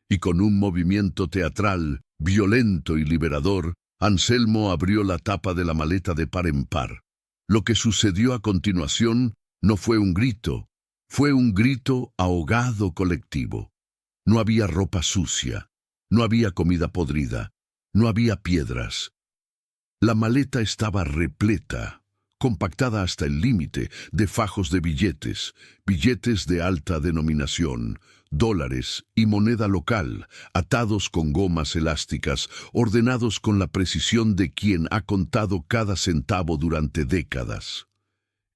Y con un movimiento teatral, violento y liberador, Anselmo abrió la tapa de la maleta de par en par. Lo que sucedió a continuación no fue un grito, fue un grito ahogado colectivo. No había ropa sucia, no había comida podrida, no había piedras. La maleta estaba repleta, compactada hasta el límite, de fajos de billetes, billetes de alta denominación, dólares y moneda local, atados con gomas elásticas, ordenados con la precisión de quien ha contado cada centavo durante décadas.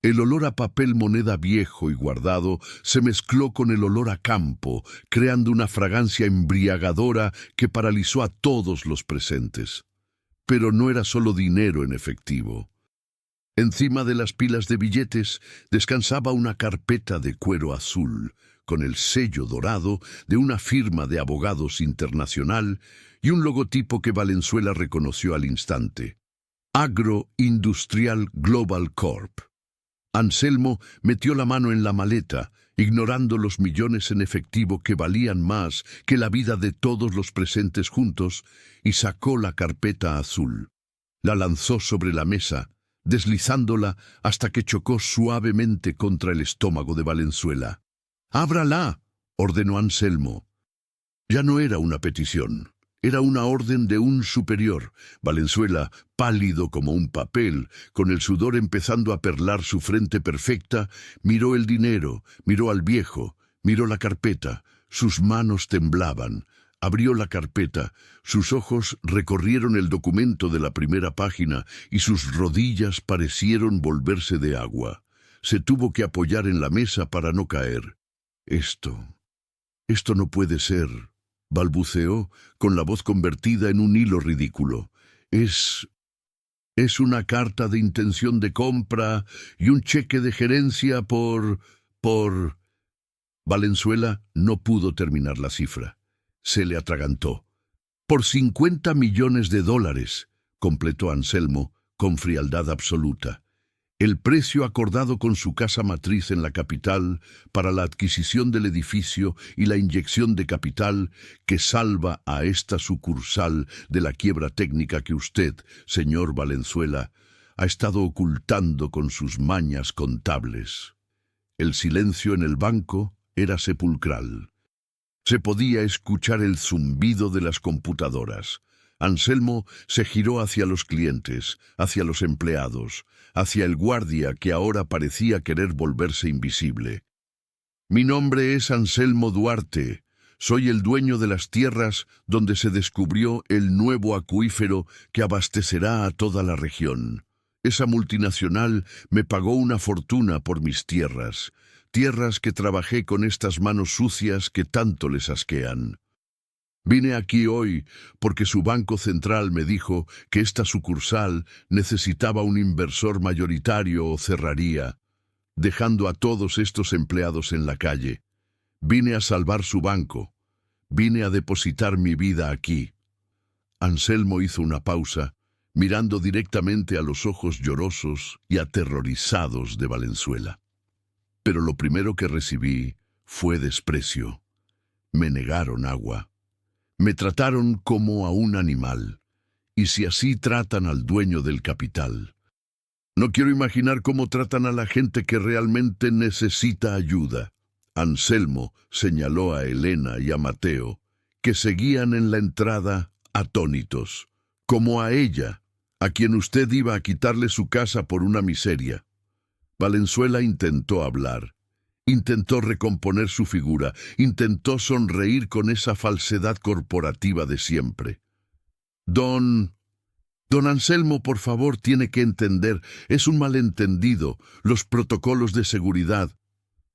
El olor a papel moneda viejo y guardado se mezcló con el olor a campo, creando una fragancia embriagadora que paralizó a todos los presentes. Pero no era solo dinero en efectivo. Encima de las pilas de billetes descansaba una carpeta de cuero azul, con el sello dorado de una firma de abogados internacional y un logotipo que Valenzuela reconoció al instante: Agroindustrial Global Corp. Anselmo metió la mano en la maleta, ignorando los millones en efectivo que valían más que la vida de todos los presentes juntos, y sacó la carpeta azul. La lanzó sobre la mesa, deslizándola hasta que chocó suavemente contra el estómago de Valenzuela. «¡Ábrala!», ordenó Anselmo. Ya no era una petición. Era una orden de un superior. Valenzuela, pálido como un papel, con el sudor empezando a perlar su frente perfecta, miró el dinero, miró al viejo, miró la carpeta. Sus manos temblaban. Abrió la carpeta. Sus ojos recorrieron el documento de la primera página y sus rodillas parecieron volverse de agua. Se tuvo que apoyar en la mesa para no caer. Esto no puede ser», balbuceó, con la voz convertida en un hilo ridículo. Es una carta de intención de compra y un cheque de gerencia por... Valenzuela no pudo terminar la cifra. Se le atragantó. Por 50 millones de dólares, completó Anselmo con frialdad absoluta. El precio acordado con su casa matriz en la capital para la adquisición del edificio y la inyección de capital que salva a esta sucursal de la quiebra técnica que usted, señor Valenzuela, ha estado ocultando con sus mañas contables. El silencio en el banco era sepulcral. Se podía escuchar el zumbido de las computadoras. Anselmo se giró hacia los clientes, hacia los empleados, hacia el guardia que ahora parecía querer volverse invisible. Mi nombre es Anselmo Duarte. Soy el dueño de las tierras donde se descubrió el nuevo acuífero que abastecerá a toda la región. Esa multinacional me pagó una fortuna por mis tierras que trabajé con estas manos sucias que tanto les asquean. Vine aquí hoy porque su Banco Central me dijo que esta sucursal necesitaba un inversor mayoritario o cerraría, dejando a todos estos empleados en la calle. Vine a salvar su banco. Vine a depositar mi vida aquí. Anselmo hizo una pausa, mirando directamente a los ojos llorosos y aterrorizados de Valenzuela. Pero lo primero que recibí fue desprecio. Me negaron agua. Me trataron como a un animal. Y si así tratan al dueño del capital. No quiero imaginar cómo tratan a la gente que realmente necesita ayuda. Anselmo señaló a Elena y a Mateo, que seguían en la entrada atónitos, como a ella, a quien usted iba a quitarle su casa por una miseria. Valenzuela intentó hablar, intentó recomponer su figura, intentó sonreír con esa falsedad corporativa de siempre. Don Anselmo, por favor, tiene que entender, es un malentendido, los protocolos de seguridad.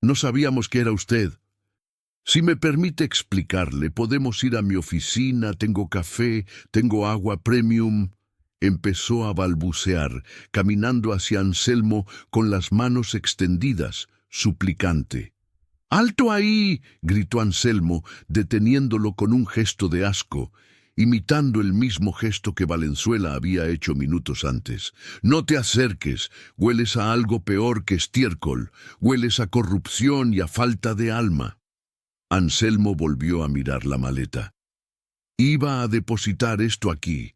No sabíamos que era usted. Si me permite explicarle, podemos ir a mi oficina, tengo café, tengo agua premium. Empezó a balbucear, caminando hacia Anselmo con las manos extendidas, suplicante. ¡Alto ahí!, gritó Anselmo, deteniéndolo con un gesto de asco, imitando el mismo gesto que Valenzuela había hecho minutos antes. «No te acerques, hueles a algo peor que estiércol, hueles a corrupción y a falta de alma». Anselmo volvió a mirar la maleta. «Iba a depositar esto aquí.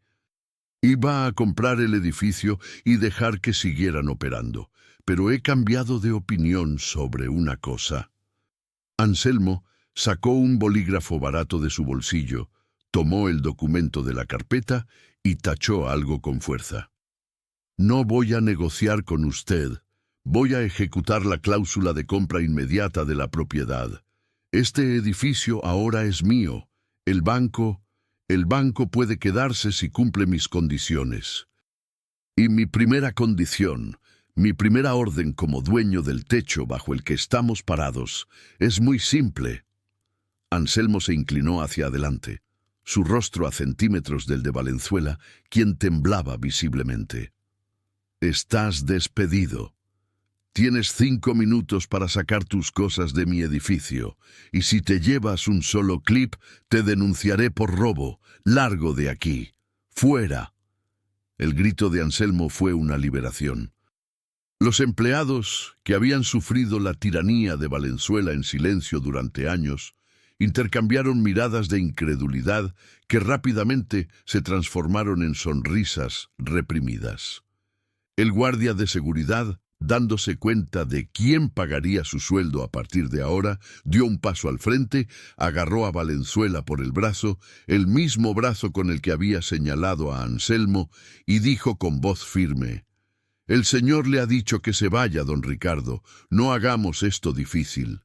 Iba a comprar el edificio y dejar que siguieran operando, pero he cambiado de opinión sobre una cosa». Anselmo sacó un bolígrafo barato de su bolsillo, tomó el documento de la carpeta y tachó algo con fuerza. «No voy a negociar con usted. Voy a ejecutar la cláusula de compra inmediata de la propiedad. Este edificio ahora es mío. El banco puede quedarse si cumple mis condiciones. Y mi primera condición, mi primera orden como dueño del techo bajo el que estamos parados, es muy simple». Anselmo se inclinó hacia adelante, su rostro a centímetros del de Valenzuela, quien temblaba visiblemente. «Estás despedido. Tienes 5 minutos para sacar tus cosas de mi edificio, y si te llevas un solo clip, te denunciaré por robo. Largo de aquí. ¡Fuera!». El grito de Anselmo fue una liberación. Los empleados, que habían sufrido la tiranía de Valenzuela en silencio durante años, intercambiaron miradas de incredulidad que rápidamente se transformaron en sonrisas reprimidas. El guardia de seguridad, dándose cuenta de quién pagaría su sueldo a partir de ahora, dio un paso al frente, agarró a Valenzuela por el brazo, el mismo brazo con el que había señalado a Anselmo, y dijo con voz firme: «El señor le ha dicho que se vaya, don Ricardo. No hagamos esto difícil».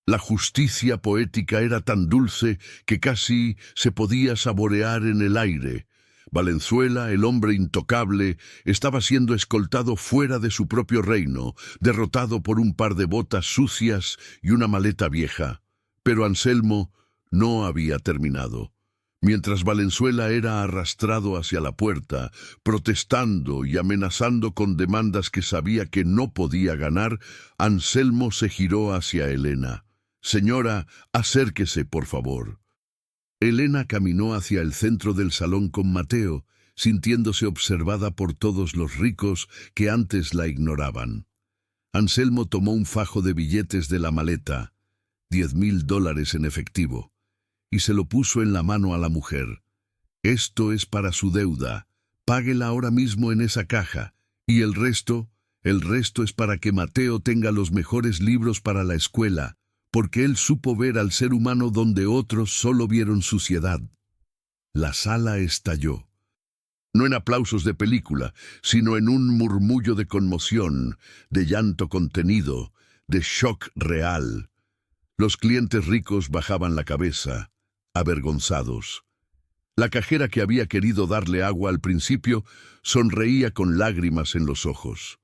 La justicia poética era tan dulce que casi se podía saborear en el aire. Valenzuela, el hombre intocable, estaba siendo escoltado fuera de su propio reino, derrotado por un par de botas sucias y una maleta vieja. Pero Anselmo no había terminado. Mientras Valenzuela era arrastrado hacia la puerta, protestando y amenazando con demandas que sabía que no podía ganar, Anselmo se giró hacia Elena. «Señora, acérquese, por favor». Elena caminó hacia el centro del salón con Mateo, sintiéndose observada por todos los ricos que antes la ignoraban. Anselmo tomó un fajo de billetes de la maleta, $10,000 en efectivo, y se lo puso en la mano a la mujer. «Esto es para su deuda. Páguela ahora mismo en esa caja. Y el resto es para que Mateo tenga los mejores libros para la escuela, porque él supo ver al ser humano donde otros solo vieron suciedad». La sala estalló. No en aplausos de película, sino en un murmullo de conmoción, de llanto contenido, de shock real. Los clientes ricos bajaban la cabeza, avergonzados. La cajera, que había querido darle agua al principio, sonreía con lágrimas en los ojos.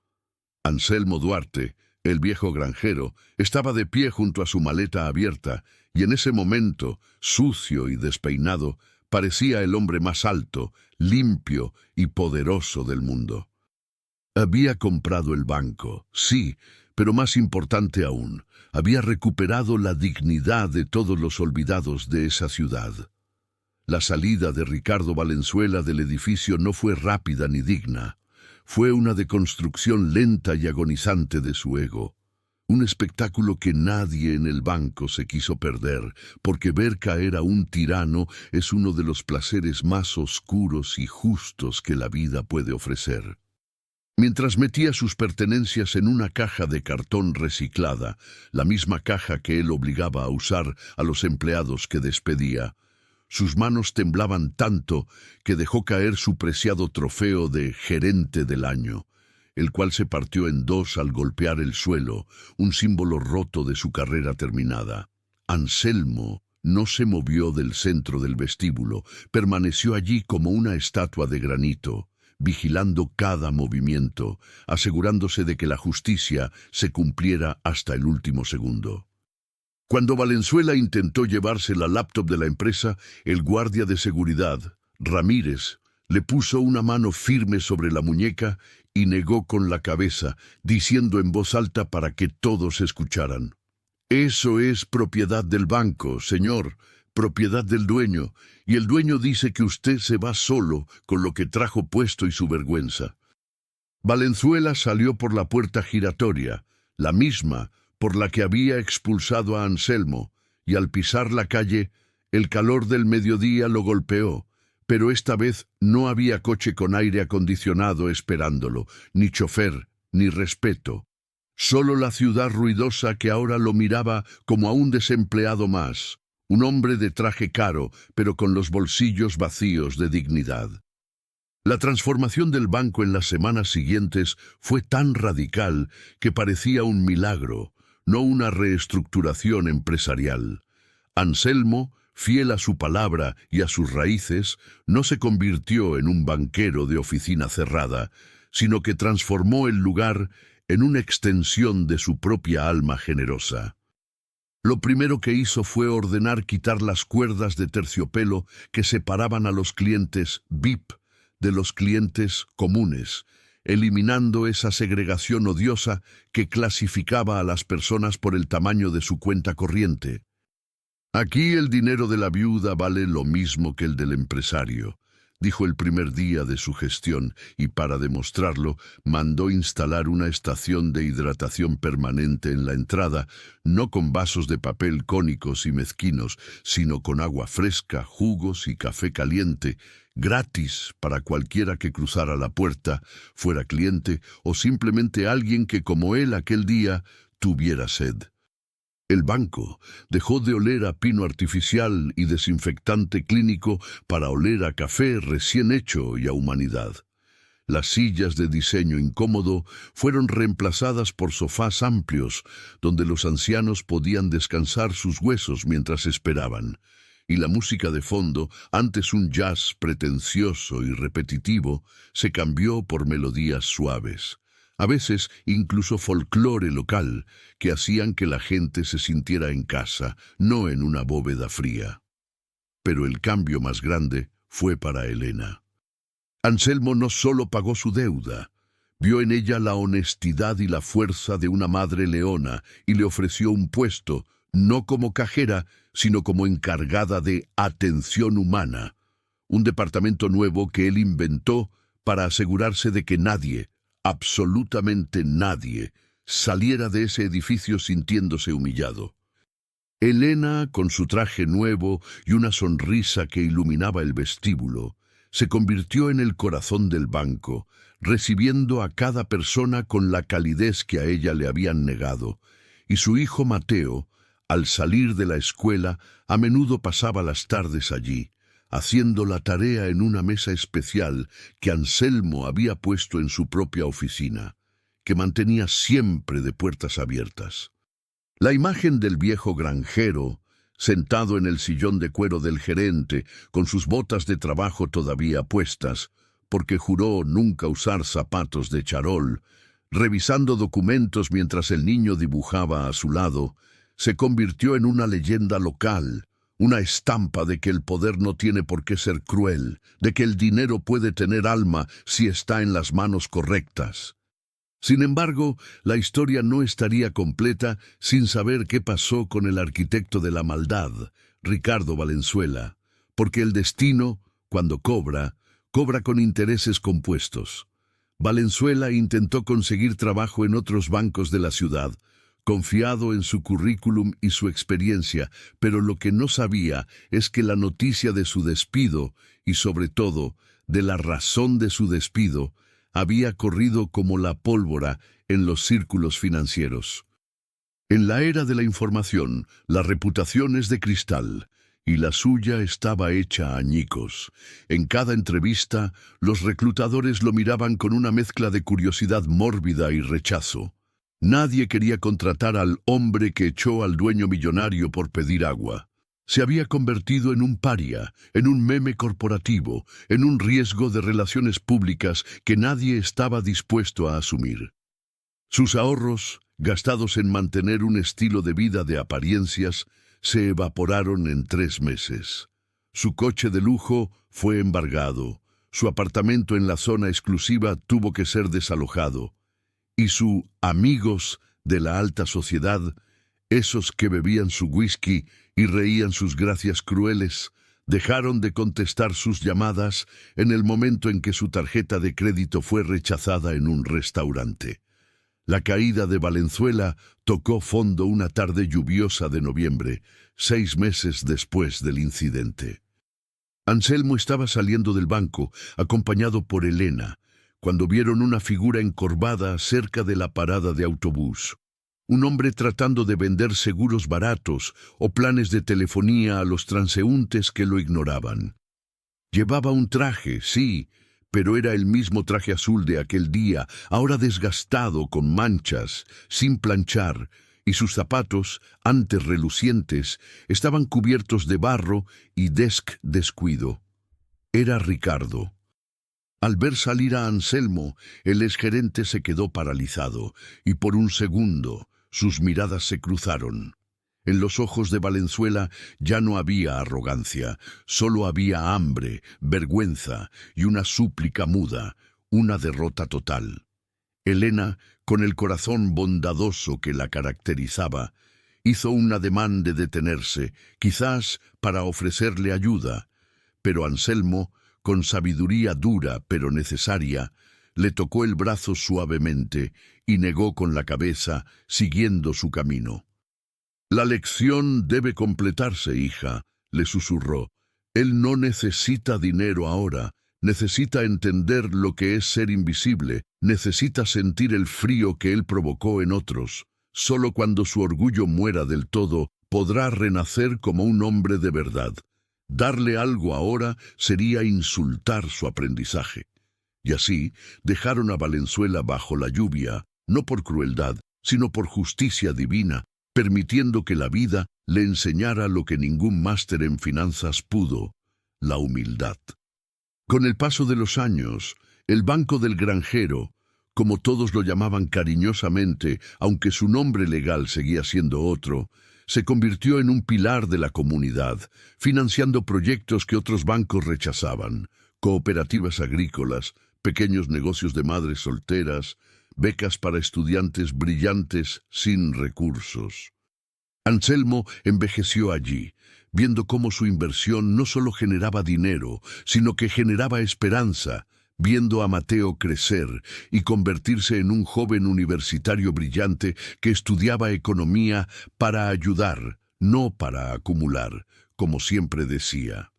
Anselmo Duarte, el viejo granjero, estaba de pie junto a su maleta abierta, y en ese momento, sucio y despeinado, parecía el hombre más alto, limpio y poderoso del mundo. Había comprado el banco, sí, pero más importante aún, había recuperado la dignidad de todos los olvidados de esa ciudad. La salida de Ricardo Valenzuela del edificio no fue rápida ni digna. Fue una deconstrucción lenta y agonizante de su ego. Un espectáculo que nadie en el banco se quiso perder, porque ver caer a un tirano es uno de los placeres más oscuros y justos que la vida puede ofrecer. Mientras metía sus pertenencias en una caja de cartón reciclada, la misma caja que él obligaba a usar a los empleados que despedía, sus manos temblaban tanto que dejó caer su preciado trofeo de gerente del año, el cual se partió en dos al golpear el suelo, un símbolo roto de su carrera terminada. Anselmo no se movió del centro del vestíbulo, permaneció allí como una estatua de granito, vigilando cada movimiento, asegurándose de que la justicia se cumpliera hasta el último segundo. Cuando Valenzuela intentó llevarse la laptop de la empresa, el guardia de seguridad, Ramírez, le puso una mano firme sobre la muñeca y negó con la cabeza, diciendo en voz alta para que todos escucharan: «Eso es propiedad del banco, señor, propiedad del dueño, y el dueño dice que usted se va solo con lo que trajo puesto y su vergüenza». Valenzuela salió por la puerta giratoria, la misma por la que había expulsado a Anselmo, y al pisar la calle, el calor del mediodía lo golpeó, pero esta vez no había coche con aire acondicionado esperándolo, ni chofer, ni respeto. Solo la ciudad ruidosa que ahora lo miraba como a un desempleado más, un hombre de traje caro, pero con los bolsillos vacíos de dignidad. La transformación del banco en las semanas siguientes fue tan radical que parecía un milagro, no una reestructuración empresarial. Anselmo, fiel a su palabra y a sus raíces, no se convirtió en un banquero de oficina cerrada, sino que transformó el lugar en una extensión de su propia alma generosa. Lo primero que hizo fue ordenar quitar las cuerdas de terciopelo que separaban a los clientes VIP de los clientes comunes, eliminando esa segregación odiosa que clasificaba a las personas por el tamaño de su cuenta corriente. «Aquí el dinero de la viuda vale lo mismo que el del empresario», dijo el primer día de su gestión, y para demostrarlo, mandó instalar una estación de hidratación permanente en la entrada, no con vasos de papel cónicos y mezquinos, sino con agua fresca, jugos y café caliente, gratis para cualquiera que cruzara la puerta, fuera cliente o simplemente alguien que, como él aquel día, tuviera sed. El banco dejó de oler a pino artificial y desinfectante clínico para oler a café recién hecho y a humanidad. Las sillas de diseño incómodo fueron reemplazadas por sofás amplios, donde los ancianos podían descansar sus huesos mientras esperaban. Y la música de fondo, antes un jazz pretencioso y repetitivo, se cambió por melodías suaves. a veces incluso folclore local, que hacían que la gente se sintiera en casa, no en una bóveda fría. Pero el cambio más grande fue para Elena. Anselmo no solo pagó su deuda, vio en ella la honestidad y la fuerza de una madre leona y le ofreció un puesto, no como cajera, sino como encargada de atención humana, un departamento nuevo que él inventó para asegurarse de que nadie, absolutamente nadie, saliera de ese edificio sintiéndose humillado. Elena, con su traje nuevo y una sonrisa que iluminaba el vestíbulo, se convirtió en el corazón del banco, recibiendo a cada persona con la calidez que a ella le habían negado, y su hijo Mateo, al salir de la escuela, a menudo pasaba las tardes allí, haciendo la tarea en una mesa especial que Anselmo había puesto en su propia oficina, que mantenía siempre de puertas abiertas. La imagen del viejo granjero, sentado en el sillón de cuero del gerente, con sus botas de trabajo todavía puestas, porque juró nunca usar zapatos de charol, revisando documentos mientras el niño dibujaba a su lado, se convirtió en una leyenda local, una estampa de que el poder no tiene por qué ser cruel, de que el dinero puede tener alma si está en las manos correctas. Sin embargo, la historia no estaría completa sin saber qué pasó con el arquitecto de la maldad, Ricardo Valenzuela, porque el destino, cuando cobra con intereses compuestos. Valenzuela intentó conseguir trabajo en otros bancos de la ciudad, confiado en su currículum y su experiencia, pero lo que no sabía es que la noticia de su despido, y sobre todo, de la razón de su despido, había corrido como la pólvora en los círculos financieros. En la era de la información, la reputación es de cristal, y la suya estaba hecha añicos. En cada entrevista, los reclutadores lo miraban con una mezcla de curiosidad mórbida y rechazo. Nadie quería contratar al hombre que echó al dueño millonario por pedir agua. Se había convertido en un paria, en un meme corporativo, en un riesgo de relaciones públicas que nadie estaba dispuesto a asumir. Sus ahorros, gastados en mantener un estilo de vida de apariencias, se evaporaron en 3 meses. Su coche de lujo fue embargado, su apartamento en la zona exclusiva tuvo que ser desalojado, y sus amigos de la alta sociedad, esos que bebían su whisky y reían sus gracias crueles, dejaron de contestar sus llamadas en el momento en que su tarjeta de crédito fue rechazada en un restaurante. La caída de Valenzuela tocó fondo una tarde lluviosa de noviembre, 6 meses después del incidente. Anselmo estaba saliendo del banco, acompañado por Elena, cuando vieron una figura encorvada cerca de la parada de autobús. Un hombre tratando de vender seguros baratos o planes de telefonía a los transeúntes que lo ignoraban. Llevaba un traje, sí, pero era el mismo traje azul de aquel día, ahora desgastado, con manchas, sin planchar, y sus zapatos, antes relucientes, estaban cubiertos de barro y descuido. Era Ricardo. Al ver salir a Anselmo, el exgerente se quedó paralizado, y por un segundo sus miradas se cruzaron. En los ojos de Valenzuela ya no había arrogancia, solo había hambre, vergüenza y una súplica muda, una derrota total. Elena, con el corazón bondadoso que la caracterizaba, hizo un ademán de detenerse, quizás para ofrecerle ayuda, pero Anselmo, con sabiduría dura pero necesaria, le tocó el brazo suavemente y negó con la cabeza, siguiendo su camino. «La lección debe completarse, hija», le susurró. «Él no necesita dinero ahora, necesita entender lo que es ser invisible, necesita sentir el frío que él provocó en otros. Solo cuando su orgullo muera del todo, podrá renacer como un hombre de verdad. Darle algo ahora sería insultar su aprendizaje». Y así dejaron a Valenzuela bajo la lluvia, no por crueldad, sino por justicia divina, permitiendo que la vida le enseñara lo que ningún máster en finanzas pudo: la humildad. Con el paso de los años, el Banco del Granjero, como todos lo llamaban cariñosamente, aunque su nombre legal seguía siendo otro, se convirtió en un pilar de la comunidad, financiando proyectos que otros bancos rechazaban, cooperativas agrícolas, pequeños negocios de madres solteras, becas para estudiantes brillantes sin recursos. Anselmo envejeció allí, viendo cómo su inversión no solo generaba dinero, sino que generaba esperanza, viendo a Mateo crecer y convertirse en un joven universitario brillante que estudiaba economía para ayudar, no para acumular, como siempre decía.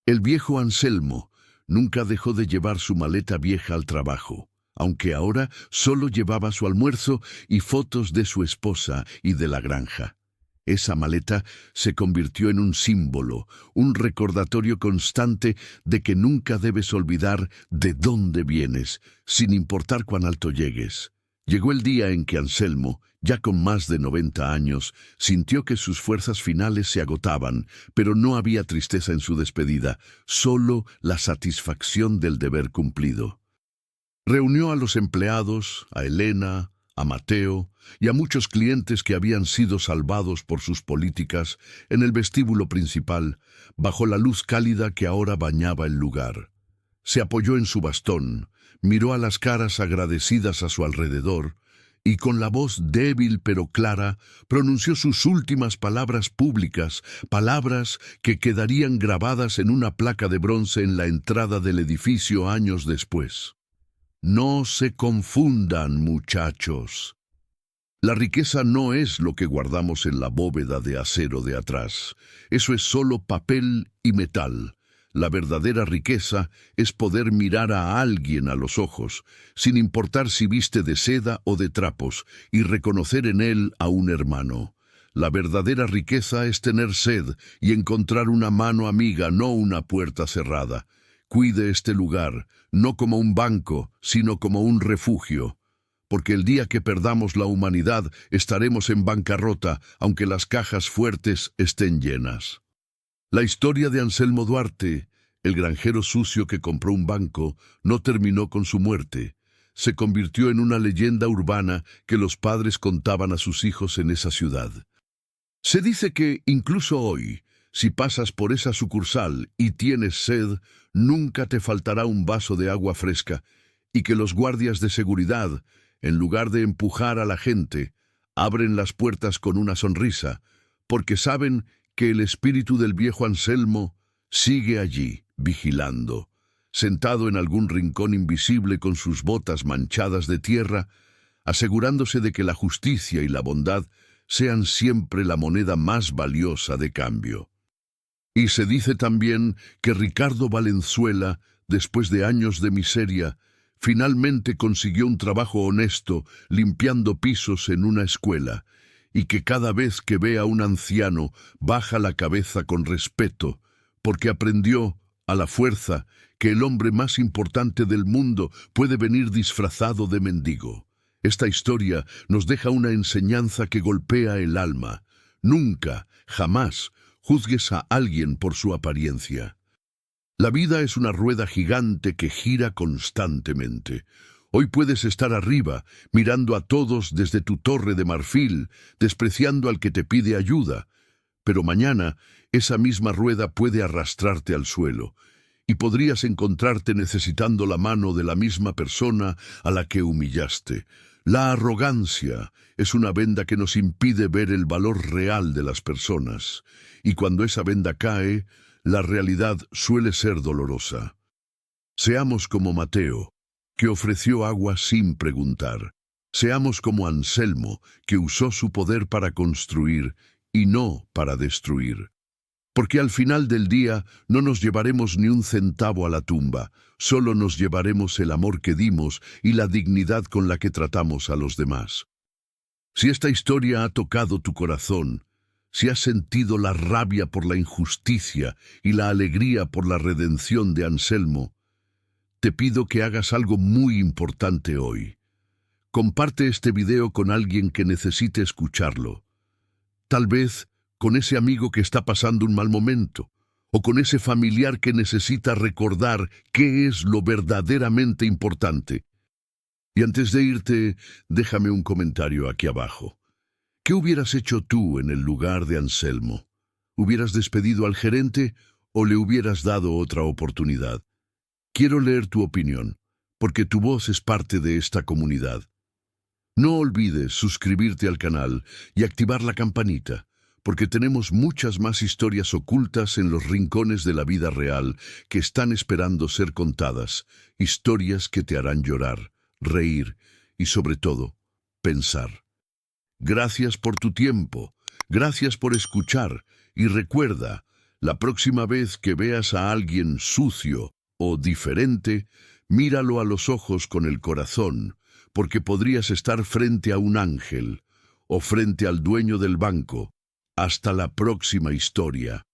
El viejo Anselmo nunca dejó de llevar su maleta vieja al trabajo, aunque ahora solo llevaba su almuerzo y fotos de su esposa y de la granja. Esa maleta se convirtió en un símbolo, un recordatorio constante de que nunca debes olvidar de dónde vienes, sin importar cuán alto llegues. Llegó el día en que Anselmo, ya con más de 90 años, sintió que sus fuerzas finales se agotaban, pero no había tristeza en su despedida, solo la satisfacción del deber cumplido. Reunió a los empleados, a Elena, a Mateo y a muchos clientes que habían sido salvados por sus políticas en el vestíbulo principal, bajo la luz cálida que ahora bañaba el lugar. Se apoyó en su bastón, miró a las caras agradecidas a su alrededor y con la voz débil pero clara pronunció sus últimas palabras públicas, palabras que quedarían grabadas en una placa de bronce en la entrada del edificio años después. No se confundan, muchachos. La riqueza no es lo que guardamos en la bóveda de acero de atrás. Eso es solo papel y metal. La verdadera riqueza es poder mirar a alguien a los ojos, sin importar si viste de seda o de trapos, y reconocer en él a un hermano. La verdadera riqueza es tener sed y encontrar una mano amiga, no una puerta cerrada. Cuide este lugar, no como un banco, sino como un refugio, porque el día que perdamos la humanidad estaremos en bancarrota, aunque las cajas fuertes estén llenas. La historia de Anselmo Duarte, el granjero sucio que compró un banco, no terminó con su muerte. Se convirtió en una leyenda urbana que los padres contaban a sus hijos en esa ciudad. Se dice que, incluso hoy, si pasas por esa sucursal y tienes sed, nunca te faltará un vaso de agua fresca, y que los guardias de seguridad, en lugar de empujar a la gente, abren las puertas con una sonrisa, porque saben que el espíritu del viejo Anselmo sigue allí, vigilando, sentado en algún rincón invisible con sus botas manchadas de tierra, asegurándose de que la justicia y la bondad sean siempre la moneda más valiosa de cambio. Y se dice también que Ricardo Valenzuela, después de años de miseria, finalmente consiguió un trabajo honesto limpiando pisos en una escuela, y que cada vez que ve a un anciano baja la cabeza con respeto, porque aprendió, a la fuerza, que el hombre más importante del mundo puede venir disfrazado de mendigo. Esta historia nos deja una enseñanza que golpea el alma. Nunca, jamás, juzgues a alguien por su apariencia. La vida es una rueda gigante que gira constantemente. Hoy puedes estar arriba, mirando a todos desde tu torre de marfil, despreciando al que te pide ayuda, pero mañana esa misma rueda puede arrastrarte al suelo, y podrías encontrarte necesitando la mano de la misma persona a la que humillaste. La arrogancia es una venda que nos impide ver el valor real de las personas, y cuando esa venda cae, la realidad suele ser dolorosa. Seamos como Mateo, que ofreció agua sin preguntar. Seamos como Anselmo, que usó su poder para construir y no para destruir. Porque al final del día no nos llevaremos ni un centavo a la tumba, solo nos llevaremos el amor que dimos y la dignidad con la que tratamos a los demás. Si esta historia ha tocado tu corazón, si has sentido la rabia por la injusticia y la alegría por la redención de Anselmo, te pido que hagas algo muy importante hoy. Comparte este video con alguien que necesite escucharlo. Tal vez con ese amigo que está pasando un mal momento, o con ese familiar que necesita recordar qué es lo verdaderamente importante. Y antes de irte, déjame un comentario aquí abajo. ¿Qué hubieras hecho tú en el lugar de Anselmo? ¿Hubieras despedido al gerente o le hubieras dado otra oportunidad? Quiero leer tu opinión, porque tu voz es parte de esta comunidad. No olvides suscribirte al canal y activar la campanita, porque tenemos muchas más historias ocultas en los rincones de la vida real que están esperando ser contadas, historias que te harán llorar, reír y, sobre todo, pensar. Gracias por tu tiempo, gracias por escuchar y recuerda, la próxima vez que veas a alguien sucio o diferente, míralo a los ojos con el corazón, porque podrías estar frente a un ángel o frente al dueño del banco. Hasta la próxima historia.